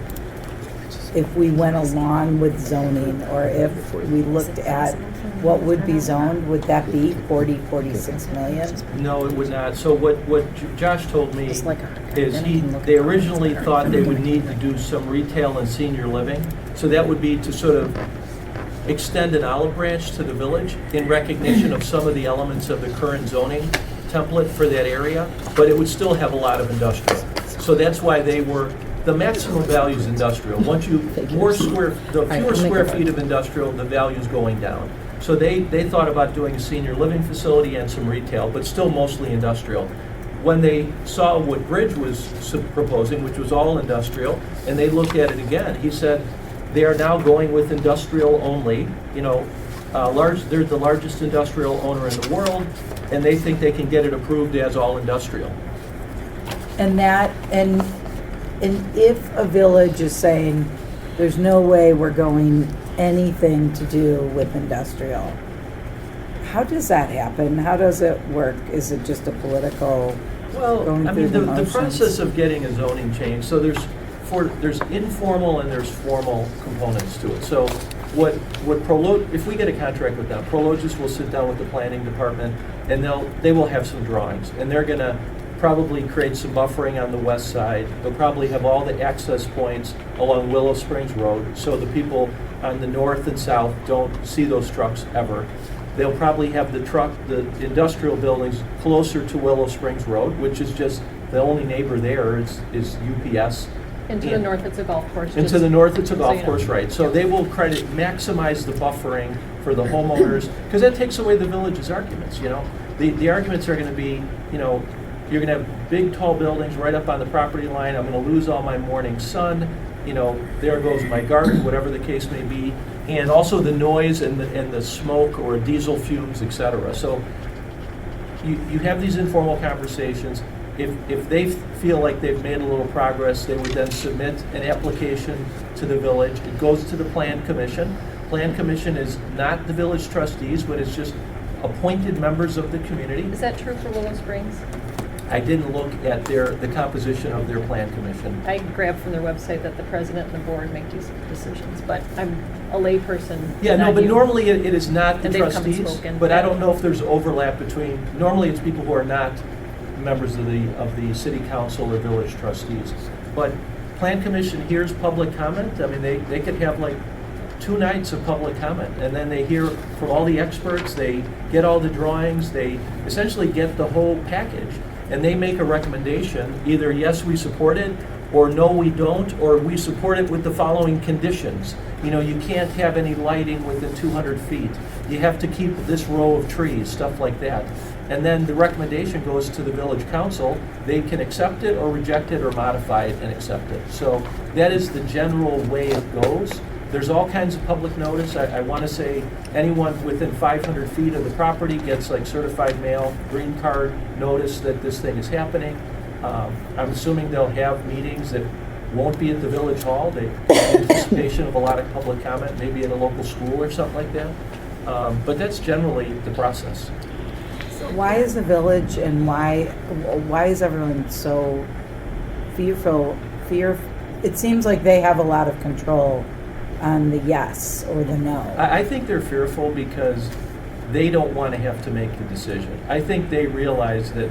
if we went along with zoning, or if we looked at what would be zoned, would that be 46 million? No, it would not. So what Josh told me Just like a- is then I can look they at the originally comments thought they later. would need to do some retail and senior living. So that would be to sort of extend an olive branch to the village in recognition of some of the elements of the current zoning template for that area, but it would still have a lot of industrial. So that's why they were, the maximum value is industrial. Once you, the I'll fewer make square it feet work. of industrial, the value's going down. So they thought about doing a senior living facility and some retail, but still mostly industrial. When they saw what Bridge was proposing, which was all industrial, and they looked at it again, he said, they are now going with industrial only, you know, they're the largest industrial owner in the world, and they think they can get it approved as all industrial. And that, and if a village is saying, there's no way we're going anything to do with industrial, how does that happen? How does it work? Is it just a political, Well, going I through mean, the the motions? process of getting a zoning change, so there's informal and there's formal components to it. So what if we get a contract with them, Prologis will sit down with the planning department and they will have some drawings, and they're gonna probably create some buffering on the west side. They'll probably have all the access points along Willow Springs Road, so the people on the north and south don't see those trucks ever. They'll probably have the industrial buildings closer to Willow Springs Road, which is just, the only neighbor there is UPS. And to the north, it's a golf course. And to just the north, it's a so golf you know. course, right? So they will try to maximize the buffering for the homeowners, because that takes away the village's arguments, you know? The arguments are gonna be, you know, you're gonna have big, tall buildings right up on the property line, I'm gonna lose all my morning sun, you know, there goes my garden, whatever the case may be, and also the noise and the smoke or diesel fumes, et cetera. So you have these informal conversations. if they feel like they've made a little progress, they would then submit an application to the village. It goes to the Plan Commission. Plan Commission is not the village trustees, but it's just appointed members of the community. Is that true for Willow Springs? I didn't look at the composition of their Plan Commission. I grabbed from their website that the president and the board make these decisions, but I'm a layperson. Yeah, no, not but you. normally it is not the And they've come and trustees, spoken. but I don't know if there's overlap between, normally it's people who are not members of the city council or village trustees. But Plan Commission hears public comment. I mean, they could have like 2 nights of public comment, and then they hear from all the experts, they get all the drawings, they essentially get the whole package, and they make a recommendation, either yes, we support it, or no, we don't, or we support it with the following conditions. You know, you can't have any lighting within 200 feet. You have to keep this row of trees, stuff like that. And then the recommendation goes to the village council. They can accept it or reject it or modify it and accept it. So that is the general way it goes. There's all kinds of public notice. I want to say anyone within 500 feet of the property gets like certified mail, green card notice that this thing is happening. I'm assuming they'll have meetings that won't be at the village hall. They in anticipation of a lot of public comment, maybe at a local school or something like that. But that's generally the process. Why is the village and why is everyone so fearful? It seems like they have a lot of control on the yes or the no. I think they're fearful because they don't want to have to make the decision. I think they realize that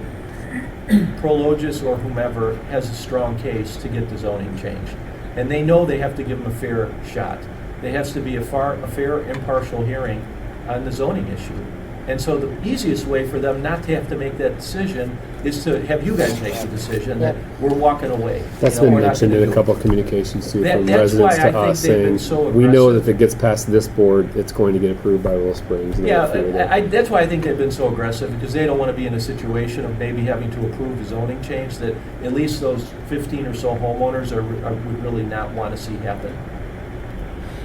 Prologis or whomever has a strong case to get the zoning changed. And they know they have to give them a fair shot. There has to be a fair, impartial hearing on the zoning issue. And so the easiest way for them not to have to make that decision is to have you guys make the decision that we're walking away. That's been mentioned in a couple of communications too, from That's why residents I to us think they've been saying, so we know that aggressive. if it gets past this board, it's going to get approved by Willow Springs. and they Yeah, fear that. that's why I think they've been so aggressive, because they don't want to be in a situation of maybe having to approve a zoning change that at least those 15 or so homeowners would really not want to see happen.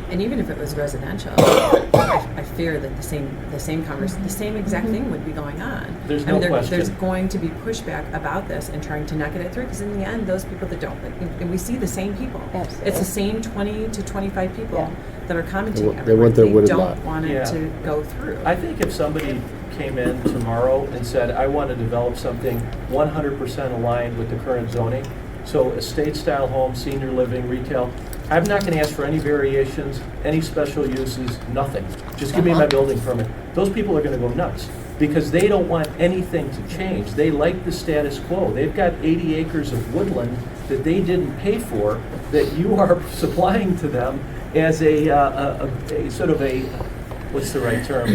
And even if it was residential, I fear that the same exact thing would be going on. There's no question. There's going to be pushback about this and trying to not get it through, because in the end, those people that don't, and we see the same people. Absolutely. It's the same 20 to 25 people Yeah. that are commenting They want everywhere. their wooded don't lot. want it Yeah. to go through. I think if somebody came in tomorrow and said, I want to develop something 100% aligned with the current zoning, so estate-style home, senior living, retail, I'm not going to ask for any variations, any special uses, nothing. Just give me my building permit. Those people are going to go nuts because they don't want anything to change. They like the status quo. They've got 80 acres of woodland that they didn't pay for that you are supplying to them as a sort of a, what's the right term,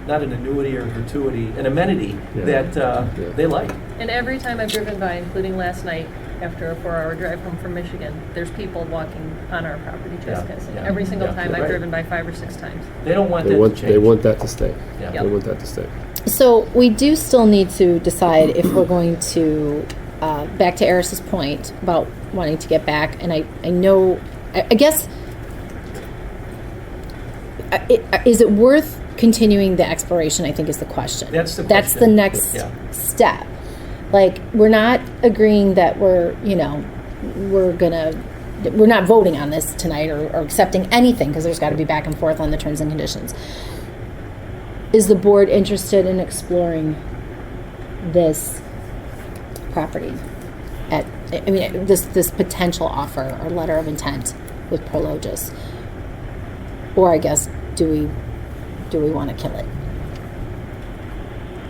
not an annuity or gratuity, an amenity that they like. And every time I've driven by, including last night, after a 4-hour drive home from Michigan, there's people walking on our property trespassing. yeah. Every single Yeah, time you're I've right. driven by 5 or 6 times. They don't want They that want, to change. they want that to stay. Yeah. They want that to stay. So we do still need to decide if we're going to, back to Eris's point about wanting to get back, and I know, I guess, is it worth continuing the exploration, I think is the question. That's the That's the question. next Yeah. step. Like, we're not agreeing that we're not voting on this tonight or accepting anything, because there's got to be back and forth on the terms and conditions. Is the board interested in exploring this property this potential offer or letter of intent with Prologis? Or I guess, do we want to kill it?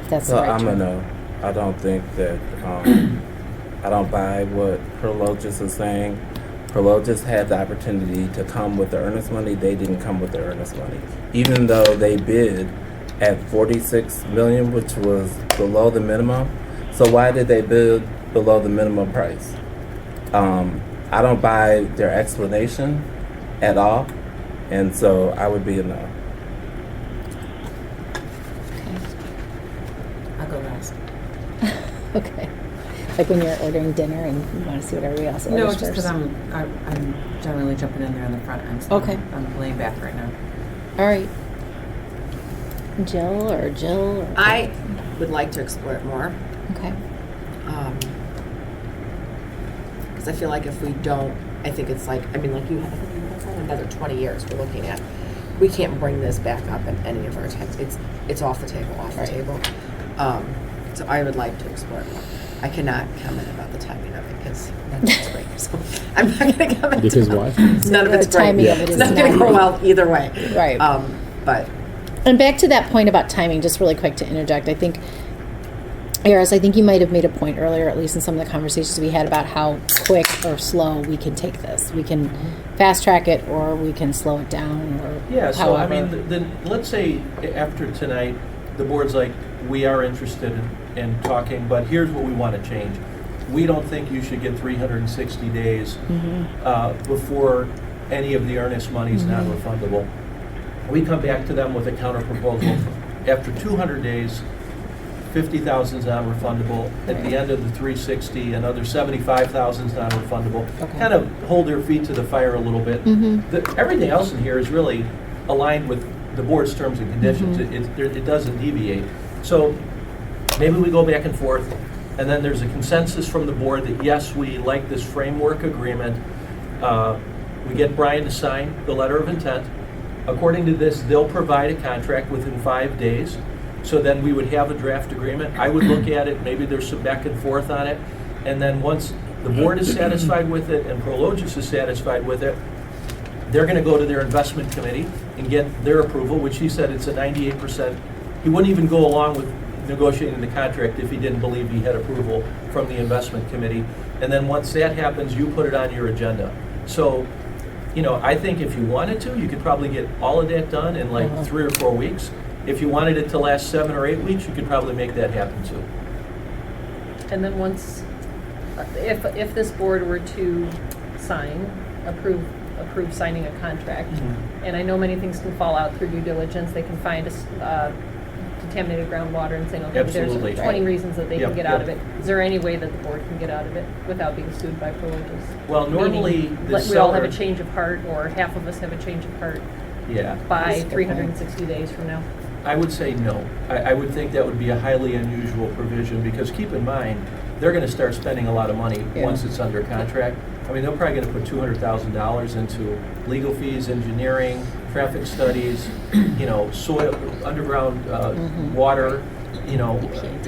If that's the So right I'm a term. no. I don't think that, I don't buy what Prologis is saying. Prologis had the opportunity to come with the earnest money. They didn't come with the earnest money. Even though they bid at $46 million, which was below the minimum. So why did they bid below the minimum price? I don't buy their explanation at all. And so I would be a no. I'll go last. Okay. Like when you're ordering dinner and you want to see what everybody else orders No, first. just because I'm generally jumping in there on the front end. So Okay. I'm laying back right now. All right. Jill. I would like to explore it more. Okay. Because I feel like if we don't, I think it's like, I mean, like you have another 20 years we're looking at. We can't bring this back up in any of our times. It's off the table, table. So I would like to explore it more. I cannot comment about the timing of it because none of it's great. So I'm not going to comment. Because why? None of it's The great. timing of it It's is not going to not- go well either way. Right. But And back to that point about timing, just really quick to interject, I think, Eris, I think you might have made a point earlier, at least in some of the conversations we had, about how quick or slow we can take this. We can fast track it, or we can slow it down, or Yeah, so I however. mean, then let's say after tonight, the board's like, we are interested in talking, but here's what we want to change. We don't think you should get 360 days before any of the earnest money is non-refundable. We come back to them with a counter proposal. After 200 days, 50,000 is non-refundable. At the end of the 360, another 75,000 is non-refundable. Okay. Kind of hold their feet to the fire a little bit. Everything else in here is really aligned with the board's terms and conditions. It doesn't deviate. So maybe we go back and forth, and then there's a consensus from the board that yes, we like this framework agreement. We get Brian to sign the letter of intent. According to this, they'll provide a contract within 5 days. So then we would have a draft agreement. I would look at it, maybe there's some back and forth on it. And then once the board is satisfied with it and Prologis is satisfied with it, they're gonna go to their investment committee and get their approval, which he said it's a 98%. He wouldn't even go along with negotiating the contract if he didn't believe he had approval from the investment committee. And then once that happens, you put it on your agenda. So, you know, I think if you wanted to, you could probably get all of that done in like 3 or 4 weeks. If you wanted it to last 7 or 8 weeks, you could probably make that happen too. And then once, if this board were to approve signing a contract, and I know many things can fall out through due diligence, they can find contaminated groundwater and saying, okay, Absolutely. there's 20 reasons that they Yep, can get out of yep. it. Is there any way that the board can get out of it without being sued by Prologis? Well, normally Meaning, the we all have a seller- change of heart, or half of us have a change of heart Yeah. by 360 days from now. I would say no. I would think that would be a highly unusual provision because keep in mind, they're going to start spending a lot of money once it's under contract. I mean, they're probably going to put $200,000 into legal fees, engineering, traffic studies, you know, soil, underground water. You know,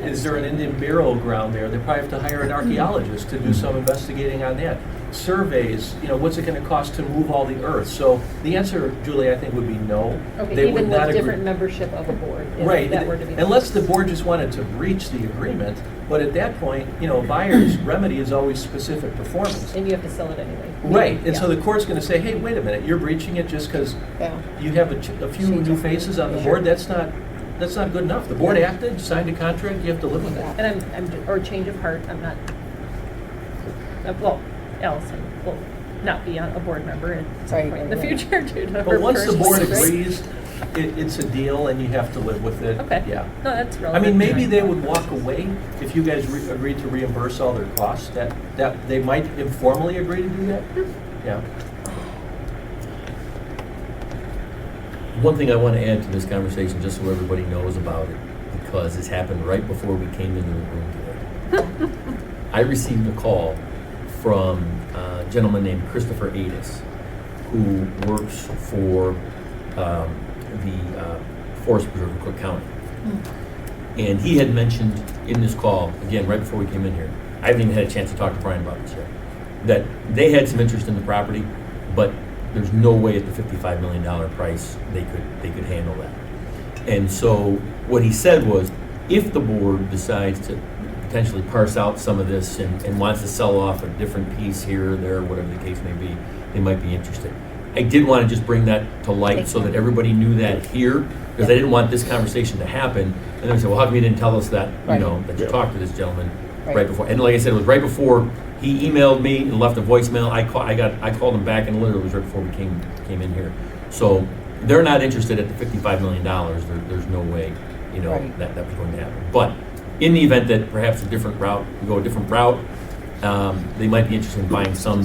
is there an Indian burial ground there? They probably have to hire an archaeologist to do some investigating on that. Surveys, you know, what's it going to cost to move all the earth? So the answer, Julie, I think would be no. Okay, They even would not with agree. different membership of a board, if Right, that were to be. unless the board just wanted to breach the agreement, but at that point, you know, a buyer's remedy is always specific performance. And you have to sell it anyway. Right, and so Yeah. the court's gonna say, hey, wait a minute, you're breaching it just because Yeah. you have a few new faces on the board, that's not good enough. The board acted, signed a contract, you have to live with it. And or change of heart, I'm not, well, Allison will not be a board member at some Right, point in the right. future due to her But once the personal board interest. agrees, it's a deal and you have to live with it. Okay. Yeah. No, that's I relevant. mean, maybe they would walk away if you guys agreed to reimburse all their costs. That they might informally agree to do that. Yeah. One thing I want to add to this conversation, just so everybody knows about it, because this happened right before we came into the room today. I received a call from a gentleman named Christopher Adis, who works for the Forest Preserve in Cook County. And he had mentioned in this call, again, right before we came in here, I haven't even had a chance to talk to Brian about this yet, that they had some interest in the property, but there's no way at the $55 million price they could handle that. And so what he said was, if the board decides to potentially parse out some of this and wants to sell off a different piece here or there, whatever the case may be, they might be interested. I did want to just bring that to light so that everybody knew that here, because I didn't want this conversation to happen. And then I said, well, how come you didn't tell us that, you know, that you talked to this gentleman right before? And like I said, it was right before he emailed me and left a voicemail. I called him back, and literally it was right before we came in here. So they're not interested at the $55 million. There's no way, you know, that was going to happen. But in the event that perhaps we go a different route, they might be interested in buying some,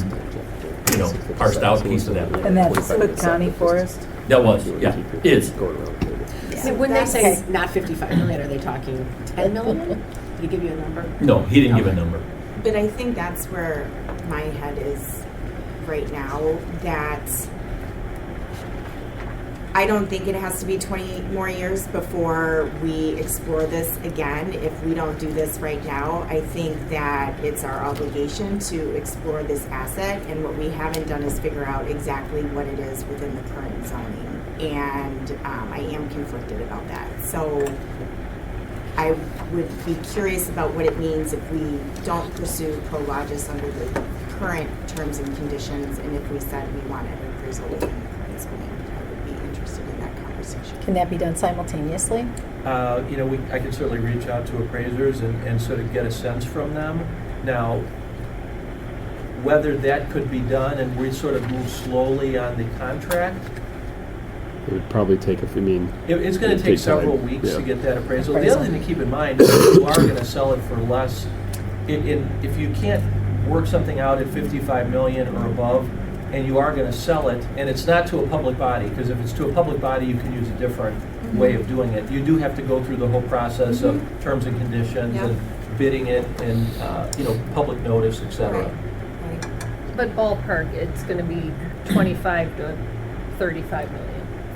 you know, parsed out piece of that. And that's Cook County Forest? That was, yeah, is. So when they say not 55 million, are they talking 10 million? Did he give you a number? No, he didn't give a number. But I think that's where my head is right now, that I don't think it has to be 20 more years before we explore this again. If we don't do this right now, I think that it's our obligation to explore this asset, and what we haven't done is figure out exactly what it is within the current zoning. And I am conflicted about that. So I would be curious about what it means if we don't pursue Prologis under the current terms and conditions, and if we said we want an appraisal within the current zoning. I would be interested in that conversation. Can that be done simultaneously? I can certainly reach out to appraisers and sort of get a sense from them. Now, whether that could be done and we sort of move slowly on the contract, It would probably take it's going to take several weeks to get that appraisal. The other thing to keep in mind is if you are going to sell it for less, if you can't work something out at 55 million or above, and you are going to sell it, and it's not to a public body, because if it's to a public body, you can use a different way of doing it. You do have to go through the whole process of terms and conditions and bidding it, and public notice, etc. Right. But ballpark, it's going to be 25 to 35 million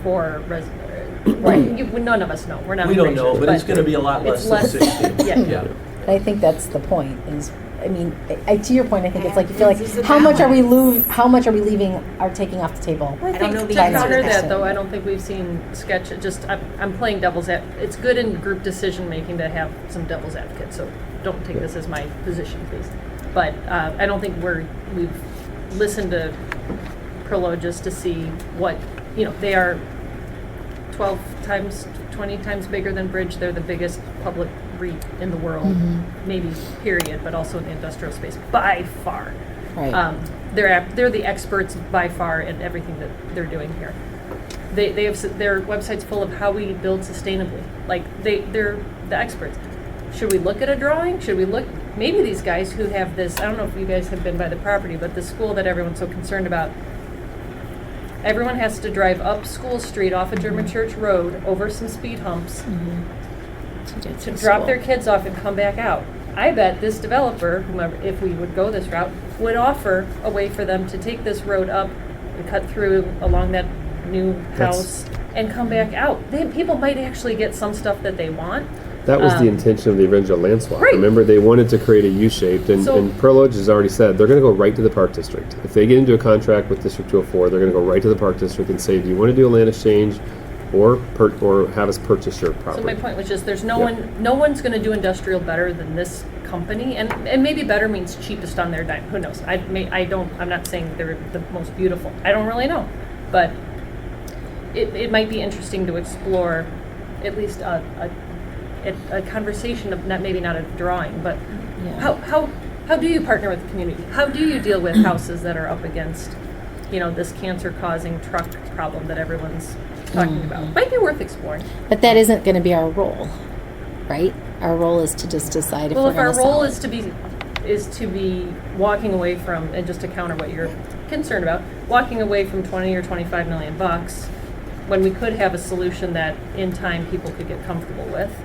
for residents. Right. None of us know. We're not. We don't know, but it's going to be a lot less than 60. Yeah. I think that's the point. To your point, I think it's like you feel like how much are we leaving or taking off the table? Well, I don't know think the to answer to counter that. that, though, I don't think we've seen I'm playing devil's advocate. It's good in group decision making to have some devil's advocate, so don't take this as my position, please. But I don't think we've listened to Prologis to see what, they are 12 times, 20 times bigger than Bridge. They're the biggest public REIT in the world, maybe period, but also in the industrial space by far. Right. They're the experts by far in everything that they're doing here. They have their website's full of how we build sustainably. Like they're the experts. Should we look at a drawing? Should we look? Maybe these guys who have this. I don't know if you guys have been by the property, but the school that everyone's so concerned about. Everyone has to drive up School Street off of German Church Road over some speed humps to drop their kids off and come back out. I bet this developer, whomever, if we would go this route, would offer a way for them to take this road up and cut through along that new house and come back out. People might actually get some stuff that they want. That was the intention of the original land swap. Right. Remember, they wanted to create a U-shaped, and Prologis has already said they're going to go right to the Park District. If they get into a contract with District 204, they're going to go right to the Park District and say, do you want to do a land exchange or have us purchase your property? So my point was just there's no one's going to do industrial better than this company, and maybe better means cheapest on their dime. Who knows? I'm not saying they're the most beautiful. I don't really know, but it might be interesting to explore at least a conversation of maybe not a drawing, but how do you partner with the community? How do you deal with houses that are up against, this cancer-causing truck problem that everyone's talking about? Might be worth exploring. But that isn't going to be our role, right? Our role is to just decide if we're going to sell. Well, if our role is to be walking away from, and just to counter what you're concerned about, walking away from 20 or 25 million bucks, when we could have a solution that in time people could get comfortable with.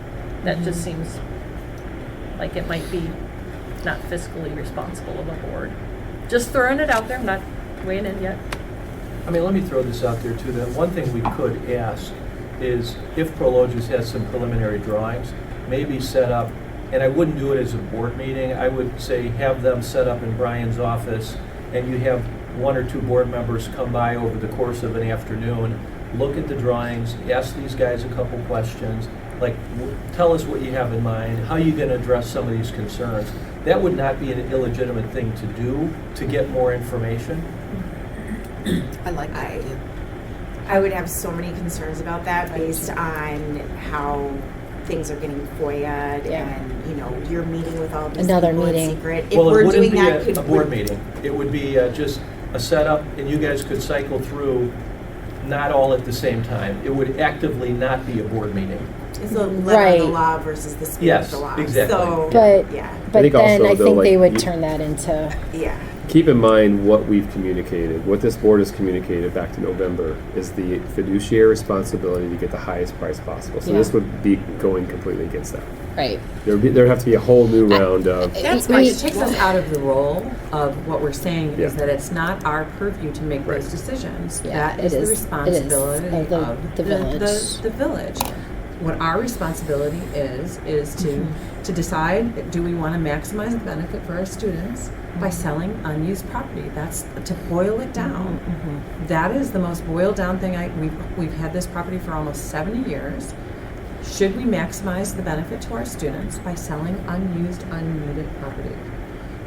That just seems like it might be not fiscally responsible of a board. Just throwing it out there, I'm not weighing in yet. I mean, let me throw this out there too. That one thing we could ask is if Prologis has some preliminary drawings, maybe set up, and I wouldn't do it as a board meeting. I would say have them set up in Brian's office, and you have one or two board members come by over the course of an afternoon, look at the drawings, ask these guys a couple questions. Like, tell us what you have in mind. How are you going to address some of these concerns? That would not be an illegitimate thing to do to get more information. I like that idea. I would have so many concerns about that based on how things are getting FOIA'd and, you're meeting with all these people in secret. If we're doing that, it wouldn't be a board meeting. It would be just a setup, and you guys could cycle through, not all at the same time. It would actively not be a board meeting. It's a letter of the law versus the spirit of the law. Exactly. So, But yeah. But I think then also, I though, think like, they would turn that into keep in mind what we've communicated, what this board has communicated back to November is the fiduciary responsibility to get the highest price possible. So this would be going completely against that. Right. There'd have to be a whole new round of. That's why it takes us out of the role of what we're saying is that it's not our purview to make those decisions. Yeah, that is the responsibility of the village. The village. What our responsibility is to decide, do we want to maximize the benefit for our students by selling unused property? That's to boil it down. That is the most boiled down thing. We've had this property for almost 70 years. Should we maximize the benefit to our students by selling unused, unneeded property?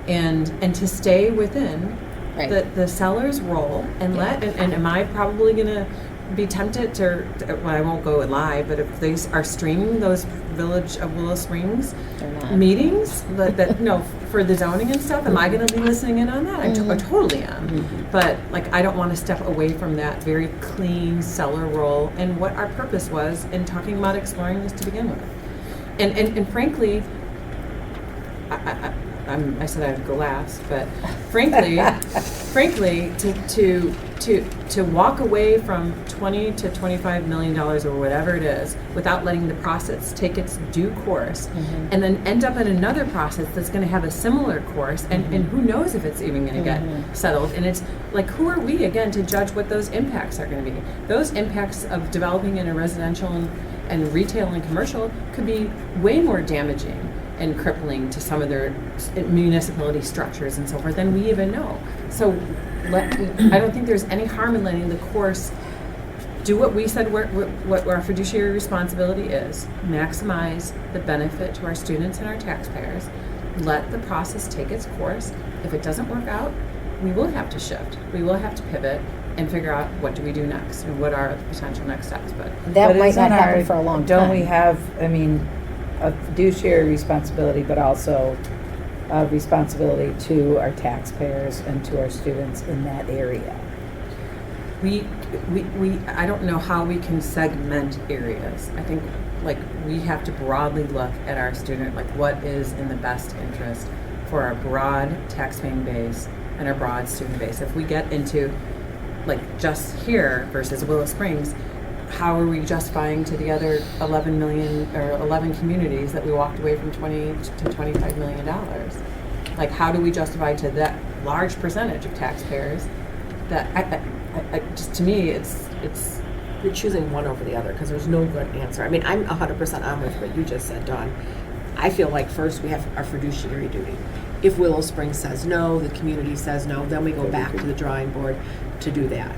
And to stay within the seller's role and and am I probably going to be tempted to, well, I won't go live, but if they are streaming those Village of Willow Springs meetings for the zoning and stuff, am I going to be listening in on that? I totally am. But like, I don't want to step away from that very clean seller role and what our purpose was in talking about exploring this to begin with. And frankly, I said I would go last, but frankly, to walk away from $20 to $25 million or whatever it is without letting the process take its due course, and then end up in another process that's going to have a similar course, and who knows if it's even going to get settled. And it's like, who are we again to judge what those impacts are going to be? Those impacts of developing in a residential and retail and commercial could be way more damaging and crippling to some of their municipality structures and so forth than we even know. So I don't think there's any harm in letting the course do what we said what our fiduciary responsibility is, maximize the benefit to our students and our taxpayers, let the process take its course. If it doesn't work out, we will have to shift. We will have to pivot and figure out what do we do next and what are the potential next steps. But that might not happen for a long time. Don't we have, a fiduciary responsibility, but also a responsibility to our taxpayers and to our students in that area? I don't know how we can segment areas. I think we have to broadly look at our student, what is in the best interest for our broad taxpaying base and our broad student base. If we get into just here versus Willow Springs, how are we justifying to the other 11 million or 11 communities that we walked away from $20 to $25 million? How do we justify to that large percentage of taxpayers that just to me, it's you're choosing one over the other because there's no good answer. I'm 100% on with what you just said, Dawn. I feel like first we have our fiduciary duty. If Willow Springs says no, the community says no, then we go back to the drawing board to do that.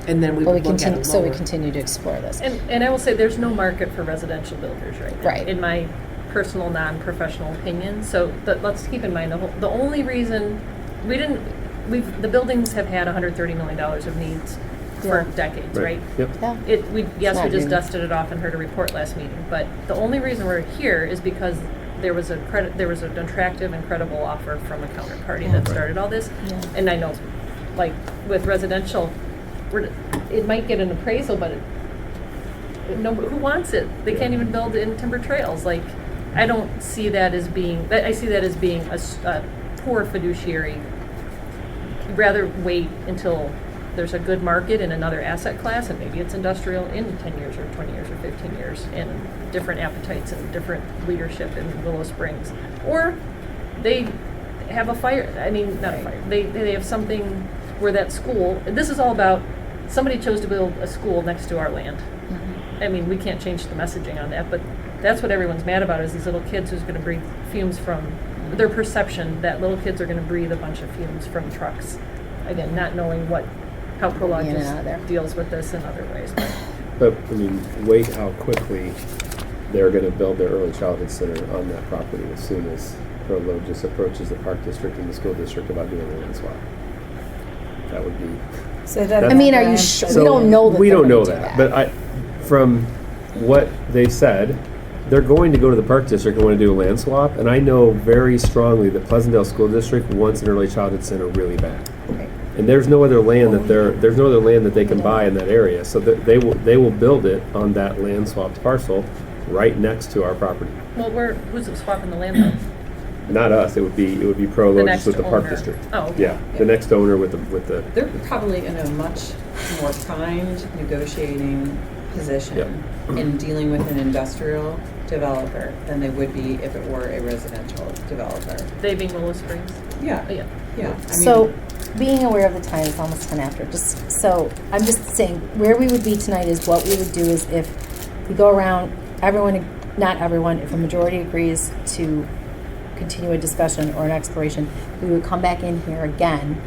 And then we continue to explore this. And I will say there's no market for residential builders right now. Right. In my personal, non-professional opinion. So let's keep in mind the only reason the buildings have had $130 million of needs for decades, right? Yep. We just dusted it off and heard a report last meeting. But the only reason we're here is because there was an attractive and credible offer from a counterparty that started all this. Yeah. And I know, with residential, it might get an appraisal, but who wants it? They can't even build in timber trails. I don't see that as being. I see that as being a poor fiduciary. You'd rather wait until there's a good market in another asset class, and maybe it's industrial in 10 years or 20 years or 15 years, and different appetites and different leadership in Willow Springs, or they have a fire. Not a fire. They have something where that school. This is all about. Somebody chose to build a school next to our land. We can't change the messaging on that, but that's what everyone's mad about is these little kids who's going to breathe fumes from their perception that little kids are going to breathe a bunch of fumes from trucks. Again, not knowing how Prologis deals with this in other ways. But wait how quickly they're going to build their early childhood center on that property as soon as Prologis approaches the park district and the school district about doing a land swap. That would be. Are you sure? We don't know that. We don't know that. But from what they said, they're going to go to the park district and want to do a land swap. And I know very strongly that Pleasantdale School District wants an early childhood center really bad. Okay. And there's no other land that they can buy in that area. So they will build it on that land swapped parcel right next to our property. Well, who's swapping the land though? not us, it would be Pro Low next just with the Park owner. District. Oh, okay. Yeah, the next owner with the, They're probably in a much more primed negotiating position in dealing with an industrial developer than they would be if it were a residential developer. They being Willow Springs. Yeah, Yeah. yeah. I mean, So, being aware of the time, it's almost 10 after, so I'm just saying, where we would be tonight is what we would do is if we go around, not everyone, if a majority agrees to continue a discussion or an exploration, we would come back in here again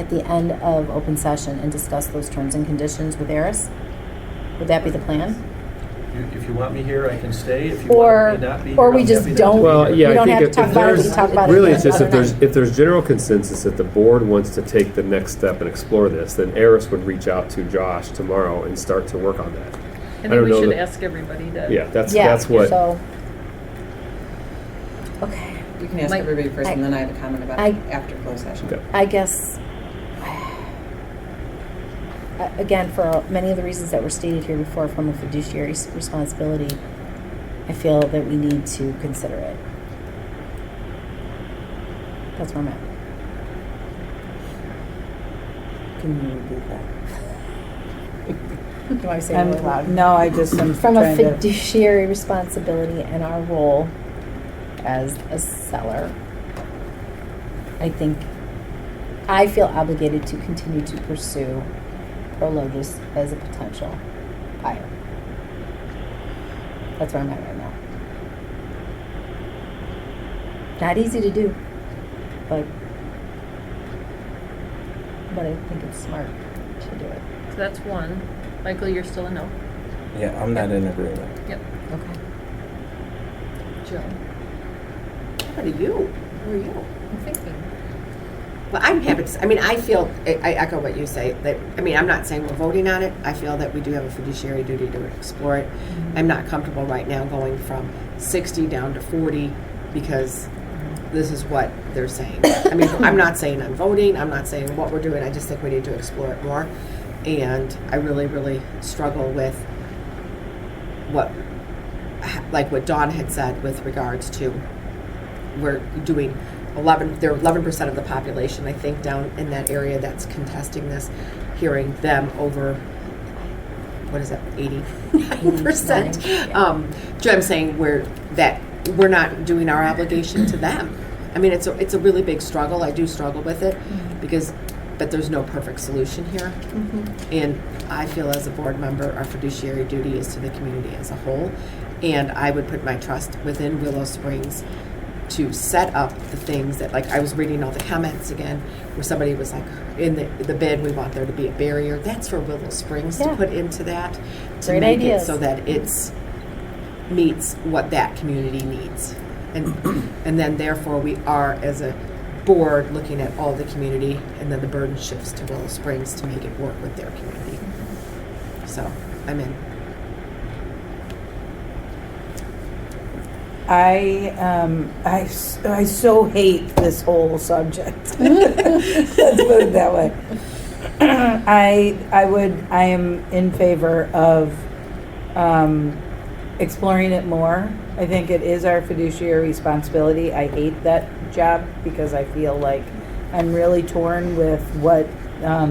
at the end of open session and discuss those terms and conditions with Eris. Would that be the plan? If you want me here, I can stay. If you want me to not be here, Or we I'm just happy not to don't. be well, here. yeah, We I don't think have to talk about it, we can talk about it really, it's just another night. if there's general consensus that the board wants to take the next step and explore this, then Eris would reach out to Josh tomorrow and start to work on that. I I think don't we know should that- ask everybody to. Yeah, that's Yeah, what. so, okay. you can ask Mike, everybody first, and then I have a comment about it after closed session. Okay. I guess, again, for many of the reasons that were stated here before from a fiduciary responsibility, I feel that we need to consider it. That's where I'm at. Can you repeat that? Do I say it really loud? No, I just am From a trying to. fiduciary responsibility and our role as a seller, I think I feel obligated to continue to pursue Prologis as a potential buyer. That's where I'm at right now. Not easy to do, but I think it's smart to do it. So that's one. Michael, you're still a no. Yeah, I'm not in agreement. Yep. Okay. Jill, What are you? Who are you? I'm thinking. Well, I'm happy to, I mean, I feel, I echo what you say, that, I mean, I'm not saying we're voting on it. I feel that we do have a fiduciary duty to explore it. I'm not comfortable right now going from 60 down to 40 because this is what they're saying. I mean, I'm not saying I'm voting, I'm not saying what we're doing, I just think we need to explore it more. And I really, really struggle with what Dawn had said with regards to we're doing 11% of the population, I think, down in that area that's contesting this, hearing them over, what is that, 89%? I'm saying we're not doing our obligation to them. I mean, it's a really big struggle. I do struggle with it but there's no perfect solution here. And I feel as a board member, our fiduciary duty is to the community as a whole. And I would put my trust within Willow Springs to set up the things that, like, I was reading all the comments again, where somebody was like, in the bid, we want there to be a barrier. That's for Willow Springs to put into that, to Great make ideas. it so that it's meets what that community needs. And then therefore we are, as a board, looking at all the community, and then the burden shifts to Willow Springs to make it work with their community. So, I'm in. I so hate this whole subject. Let's put it that way. I am in favor of exploring it more. I think it is our fiduciary responsibility. I hate that job because I feel like I'm really torn with how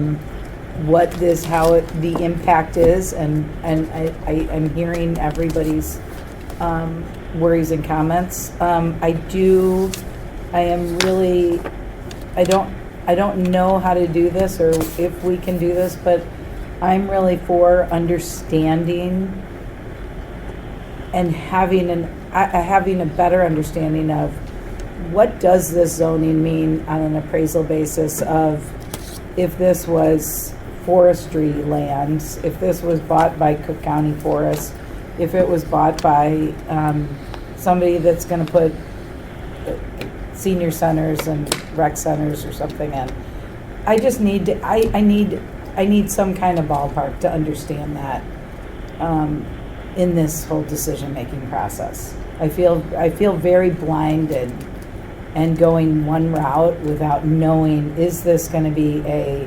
the impact is, and I'm hearing everybody's worries and comments. I don't know how to do this or if we can do this, but I'm really for understanding and having a better understanding of what does this zoning mean on an appraisal basis of if this was forestry lands, if this was bought by Cook County Forest, if it was bought by somebody that's going to put senior centers and rec centers or something in. I just need to, I need some kind of ballpark to understand that in this whole decision-making process. I feel very blinded and going one route without knowing, is this going to be a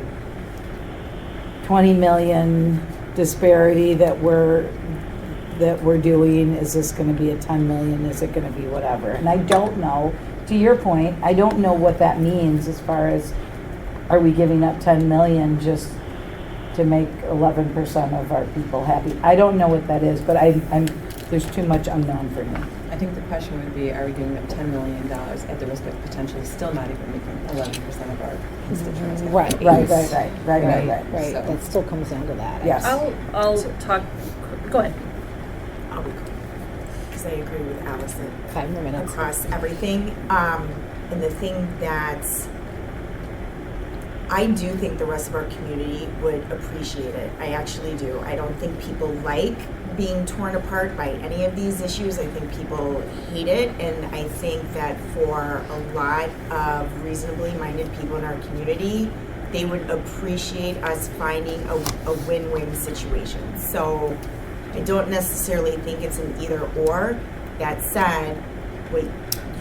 20 million disparity that we're doing? Is this going to be a 10 million? Is it going to be whatever? And I don't know to your point, I don't know what that means as far as, are we giving up 10 million just to make 11% of our people happy? I don't know what that is, but I'm there's too much unknown for me. I think the question would be, are we giving up $10 million at the risk of potentially still not even making 11% of our constituents happy? Right. Right, So- that still comes down to that. Yes. I'll talk, go ahead. I'll be quick, because I agree with Allison 5 more minutes. across everything. And the thing that I do think the rest of our community would appreciate it. I actually do. I don't think people like being torn apart by any of these issues. I think people hate it, and I think that for a lot of reasonably minded people in our community, they would appreciate us finding a win-win situation. So I don't necessarily think it's an either or. That said, what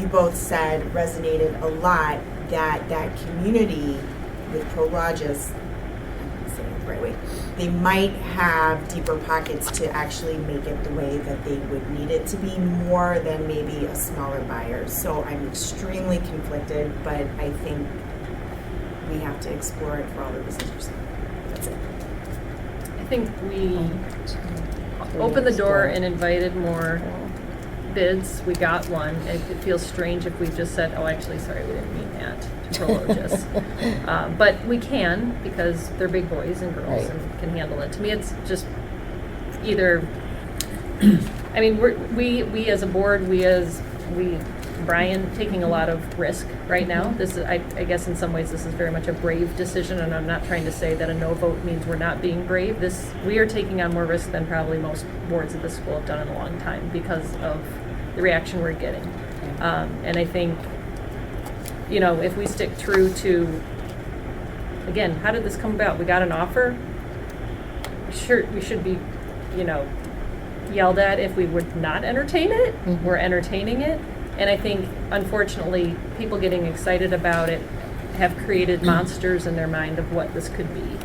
you both said resonated a lot, that community with Prologis, I'm saying it the right way, they might have deeper pockets to actually make it the way that they would need it to be, more than maybe a smaller buyer. So I'm extremely conflicted, but I think we have to explore it for all the reasons you're saying. That's it. I think we opened the door and invited more bids. We got one. It feels strange if we just said, oh, actually, sorry, we didn't mean that to Prologis. But we can, because they're big boys and girls Right. and can handle it. To me, it's just either, I mean, we as a board, Brian, taking a lot of risk right now. This is, I guess in some ways, this is very much a brave decision, and I'm not trying to say that a no vote means we're not being brave. We are taking on more risk than probably most boards at the school have done in a long time because of the reaction we're getting. And I think, if we stick true to, again, how did this come about? We got an offer. We should be, yelled at if we would not entertain it. Mm-hmm. We're entertaining it. And I think, unfortunately, people getting excited about it have created monsters in their mind of what this could be.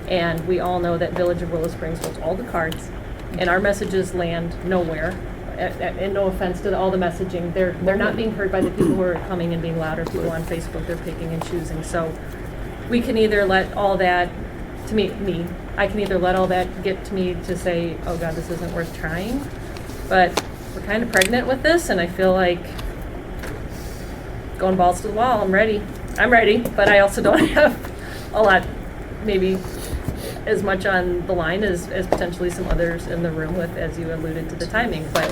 And we all know that Village of Willow Springs holds all the cards, and our messages land nowhere. And no offense to all the messaging, they're not being heard by the people who are coming and being louder. People on Facebook, they're picking and choosing. So we can either let all that, to me, I can either let all that get to me to say, oh God, this isn't worth trying. But we're kind of pregnant with this, and I feel like going balls to the wall. I'm ready, but I also don't have a lot, maybe as much on the line as potentially some others in the room with, as you alluded to the timing, but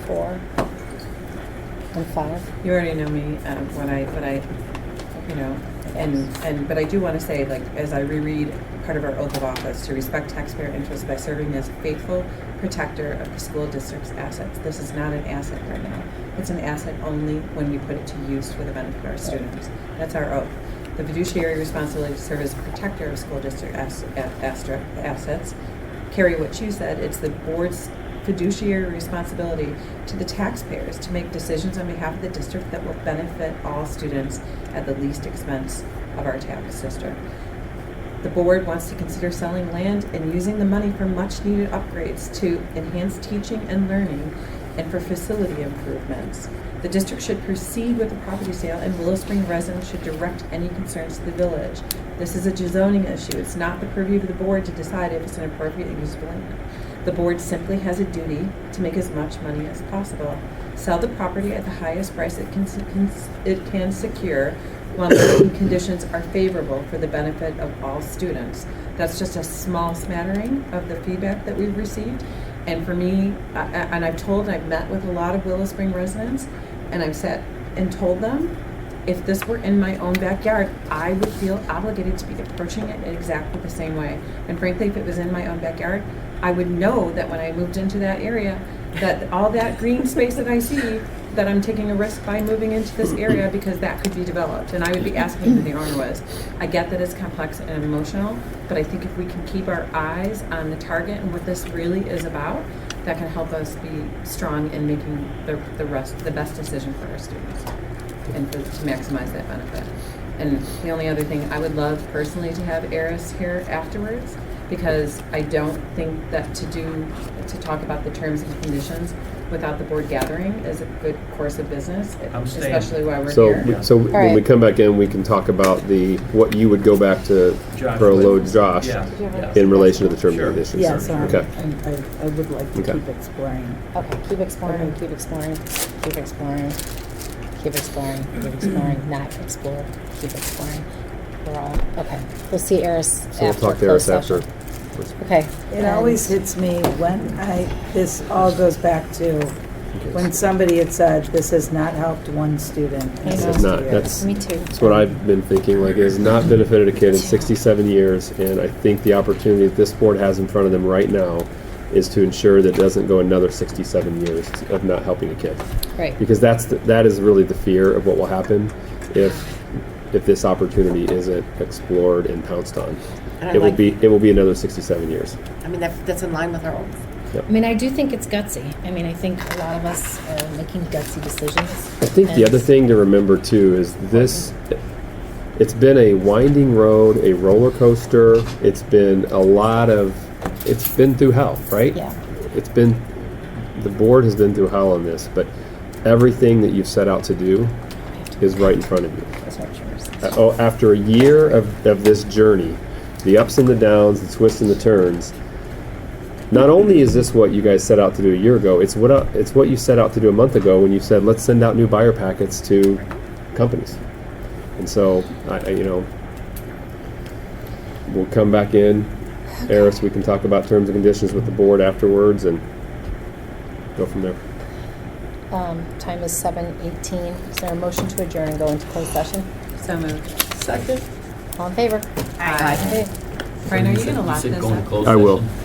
4 and 5. You already know me, what I but I do want to say, like, as I reread part of our oath of office, to respect taxpayer interests by serving as faithful protector of the school district's assets. This is not an asset right now. It's an asset only when we put it to use for the benefit of our students. That's our oath. The fiduciary responsibility to serve as a protector of school district assets. Carrie, what you said, it's the board's fiduciary responsibility to the taxpayers to make decisions on behalf of the district that will benefit all students at the least expense of our tax district. The board wants to consider selling land and using the money for much-needed upgrades to enhance teaching and learning and for facility improvements. The district should proceed with the property sale, and Willow Spring residents should direct any concerns to the village. This is a zoning issue. It's not the purview of the board to decide if it's an appropriate and useful land. The board simply has a duty to make as much money as possible. Sell the property at the highest price it can secure while the conditions are favorable for the benefit of all students. That's just a small smattering of the feedback that we've received. And for me, and I've met with a lot of Willow Spring residents, and I've sat and told them, if this were in my own backyard, I would feel obligated to be approaching it exactly the same way. And frankly, if it was in my own backyard, I would know that when I moved into that area, that all that green space that I see, that I'm taking a risk by moving into this area because that could be developed. And I would be asking who the owner was. I get that it's complex and emotional, but I think if we can keep our eyes on the target and what this really is about, that can help us be strong in making the best decision for our students and to maximize that benefit. And the only other thing, I would love personally to have Eris here afterwards because I don't think that to talk about the terms and conditions without the board gathering is a good course of business, I'm staying. especially while we're So, here. when we right. come back in, we can talk about what you would go back to Josh proload would. Josh Yeah. in relation to the terms Sure. and conditions. Yes, Okay. I would like to Okay. keep exploring. Okay, keep exploring, keep exploring, keep exploring, keep exploring, keep exploring, not explore, keep exploring. We're all, okay. We'll see Eris So we'll after talk to closed Eris session. after. Okay. It always hits me when this all goes back to when somebody had said, this has not helped one student in I know. 60 It's not. years. That's Me too. That's what I've been thinking. Like, it has not benefited a kid in 67 years, and I think the opportunity that this board has in front of them right now is to ensure that it doesn't go another 67 years of not helping a kid. Right. Because that is really the fear of what will happen if this opportunity isn't explored and pounced on. And I It will like- be another 67 years. I mean, that's in line with our oath. I mean, I do think it's gutsy. I mean, I think a lot of us are making gutsy decisions. I think the other thing to remember too is this. It's been a winding road, a roller coaster. It's been it's been through hell, right? Yeah. The board has been through hell on this, but everything that you've set out to do is right in front of you. That's not true. After a year of this journey, the ups and the downs, the twists and the turns, not only is this what you guys set out to do a year ago, it's what you set out to do a month ago when you said, let's send out new buyer packets to companies. And so, we'll come back in. Eris, we can talk about terms and conditions with the board afterwards and go from there. Time is 7:18. Is there a motion to adjourn and go into closed session? So moved. Second. All in favor? Aye. Okay. Brian, are you going to You lock said this go into up? closed I will. session?